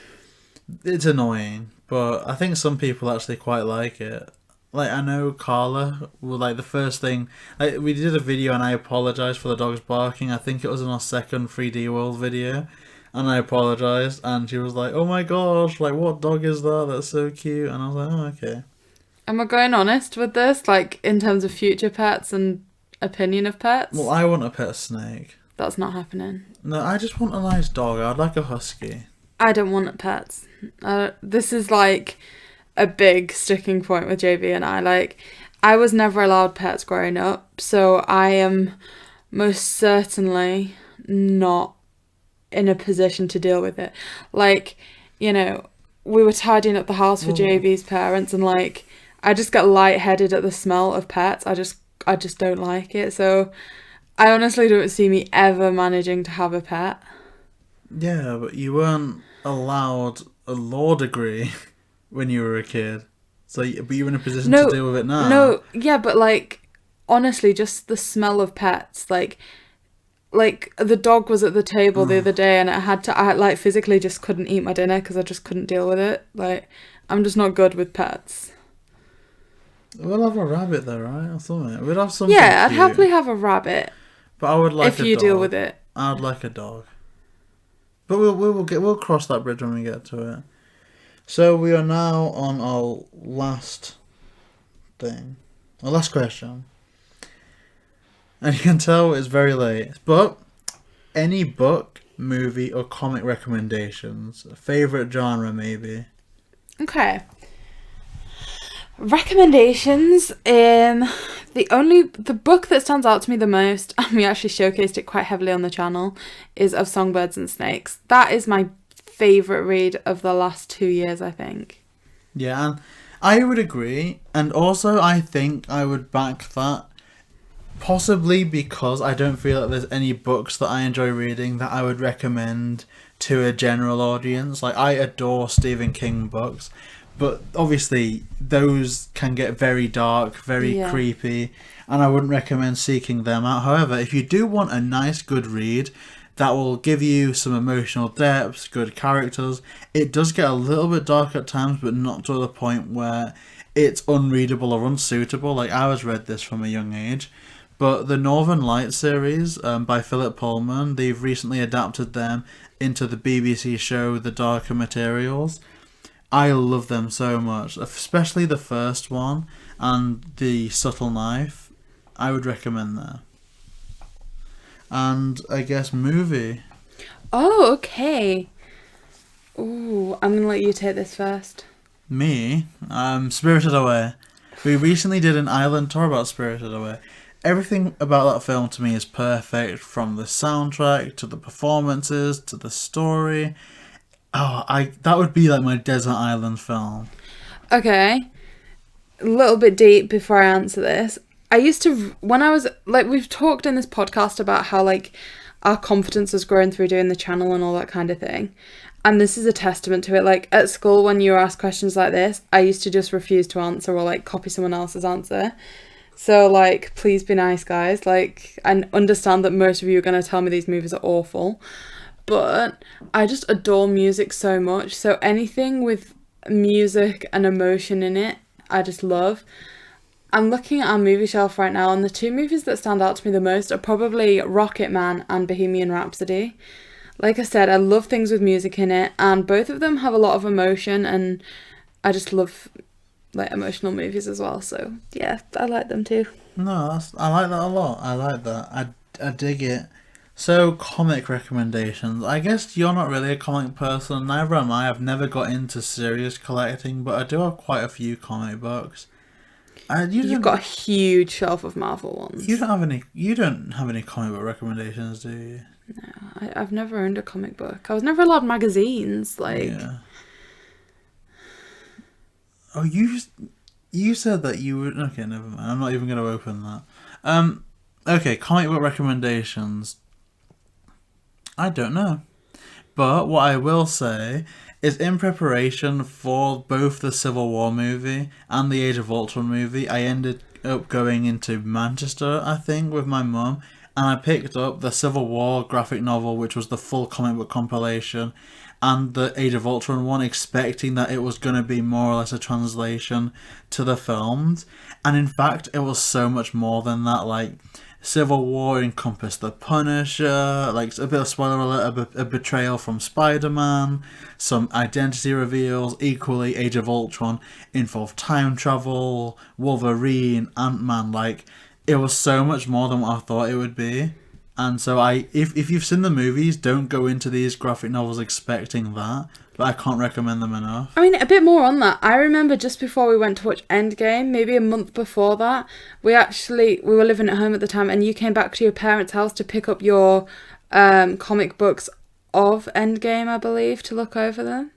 It's annoying, but I think some people actually quite like it. Like, I know Carla, well, like, the first thing... Like, we did a video and I apologised for the dogs barking. I think it was in our second 3D World video. And I apologised, and she was like, oh my gosh, like, what dog is that? That's so cute. And I was like, oh, okay. Am I going honest with this? Like, in terms of future pets and opinion of pets? Well, I want a pet snake. That's not happening. No, I just want a nice dog. I'd like a husky. I don't want pets. This is like a big sticking point with JB and I. Like, I was never allowed pets growing up, so I am most certainly not in a position to deal with it. Like, you know, we were tidying up the house for JB's parents, and like, I just get lightheaded at the smell of pets. I just don't like it. So I honestly don't see me ever managing to have a pet. Yeah, but you weren't allowed a law degree when you were a kid. So, but you're in a position to deal with it now. No, yeah, but like, honestly, just the smell of pets. Like the dog was at the table the other day and I like physically just couldn't eat my dinner because I just couldn't deal with it. Like, I'm just not good with pets. We'll have a rabbit though, right? Or something. We'd have something Yeah, I'd cute. happily have a rabbit. But I would like if you deal with it. I'd like a dog. But we'll cross that bridge when we get to it. So we are now on our last thing. Our last question. And you can tell it's very late. But any book, movie or comic recommendations? Favourite genre maybe? Okay. Recommendations. The book that stands out to me the most, and we actually showcased it quite heavily on the channel, is Of Songbirds and Snakes. That is my favourite read of the last 2 years, I think. Yeah, and I would agree. And also I think I would back that. Possibly because I don't feel like there's any books that I enjoy reading that I would recommend to a general audience. Like, I adore Stephen King books, but obviously those can get very dark, very creepy, and I wouldn't recommend seeking them out. However, if you do want a nice, good read that will give you some emotional depth, good characters, it does get a little bit dark at times, but not to the point where it's unreadable or unsuitable. Like, I was read this from a young age. But the Northern Lights series by Philip Pullman, they've recently adapted them into the BBC show The Darker Materials. I love them so much, especially the first one and The Subtle Knife. I would recommend that. And I guess movie. Oh, okay. Ooh, I'm going to let you take this first. Me? Spirited Away. We recently did an island tour about Spirited Away. Everything about that film to me is perfect, from the soundtrack to the performances to the story. That would be like my desert island film. Okay. A little bit deep before I answer this. I used to, when I was, like, we've talked in this podcast about how, like, our confidence has grown through doing the channel and all that kind of thing. And this is a testament to it. Like, at school, when you were asked questions like this, I used to just refuse to answer or, like, copy someone else's answer. So, like, please be nice, guys. Like, I understand that most of you are going to tell me these movies are awful. But I just adore music so much. So anything with music and emotion in it, I just love. I'm looking at our movie shelf right now, and the two movies that stand out to me the most are probably Rocket Man and Bohemian Rhapsody. Like I said, I love things with music in it, and both of them have a lot of emotion, and I just love, like, emotional movies as well. So yeah, I like them too. No, I like that a lot. I like that. I dig it. So, comic recommendations. I guess you're not really a comic person, neither am I. I've never got into serious collecting, but I do have quite a few comic books. You've got a huge shelf of Marvel ones. You don't have any. You don't have any comic book recommendations, do you? No, I've never owned a comic book. I was never allowed magazines. Like, yeah. Oh, you said that you would. Okay, never mind. I'm not even going to open that. Okay, comic book recommendations. I don't know, but what I will say is, in preparation for both the Civil War movie and the Age of Ultron movie, I ended up going into Manchester, I think, with my mum, and I picked up the Civil War graphic novel, which was the full comic book compilation, and the Age of Ultron one, expecting that it was going to be more or less a translation to the films, and in fact, it was so much more than that. Like, Civil War encompassed the Punisher, like a bit of spoiler alert, a betrayal from Spider-Man, some identity reveals. Equally, Age of Ultron involved time travel, Wolverine, Ant-Man. Like, it was so much more than what I thought it would be. And so if you've seen the movies, don't go into these graphic novels expecting that. But I can't recommend them enough. I mean, a bit more on that. I remember just before we went to watch Endgame, maybe a month before that, we were living at home at the time, and you came back to your parents' house to pick up your comic books of Endgame, I believe, to look over them.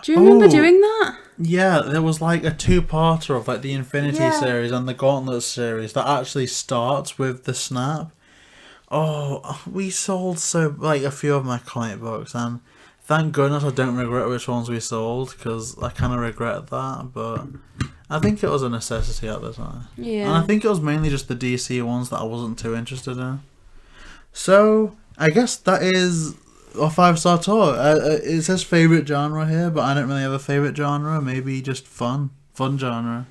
Do you remember doing that? Yeah, there was like a two-parter of like the Infinity series and the Gauntlet series that actually starts with the snap. Oh, we sold a few of my comic books, and thank goodness I don't regret which ones we sold, because I kind of regret that, but I think it was a necessity at the time. Yeah. And I think it was mainly just the DC ones that I wasn't too interested in. So, I guess that is a 5-star tour. It says favourite genre here, but I don't really have a favourite genre. Maybe just fun genre.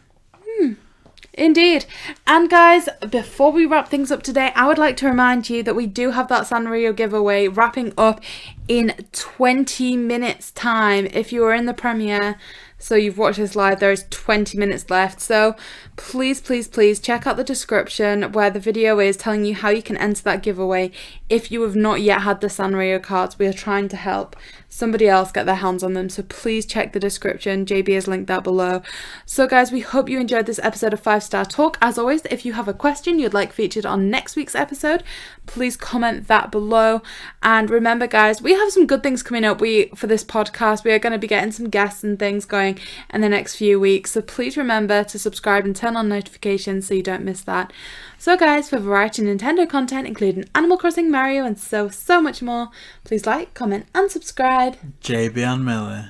Indeed. And guys, before we wrap things up today, I would like to remind you that we do have that Sanrio giveaway wrapping up in 20 minutes time. If you were in the premiere, so you've watched this live, there is 20 minutes left. So please, please, please check out the description where the video is telling you how you can enter that giveaway. If you have not yet had the Sanrio cards, we are trying to help somebody else get their hands on them, so please check the description. JB has linked that below. So guys, we hope you enjoyed this episode of 5-Star Talk. As always, if you have a question you'd like featured on next week's episode, please comment that below. And remember guys, we have some good things coming up for this podcast. We are going to be getting some guests and things going in the next few weeks, so please remember to subscribe and turn on notifications so you don't miss that. So guys, for variety Nintendo content including Animal Crossing, Mario and so much more, please like, comment and subscribe. JB and Millie.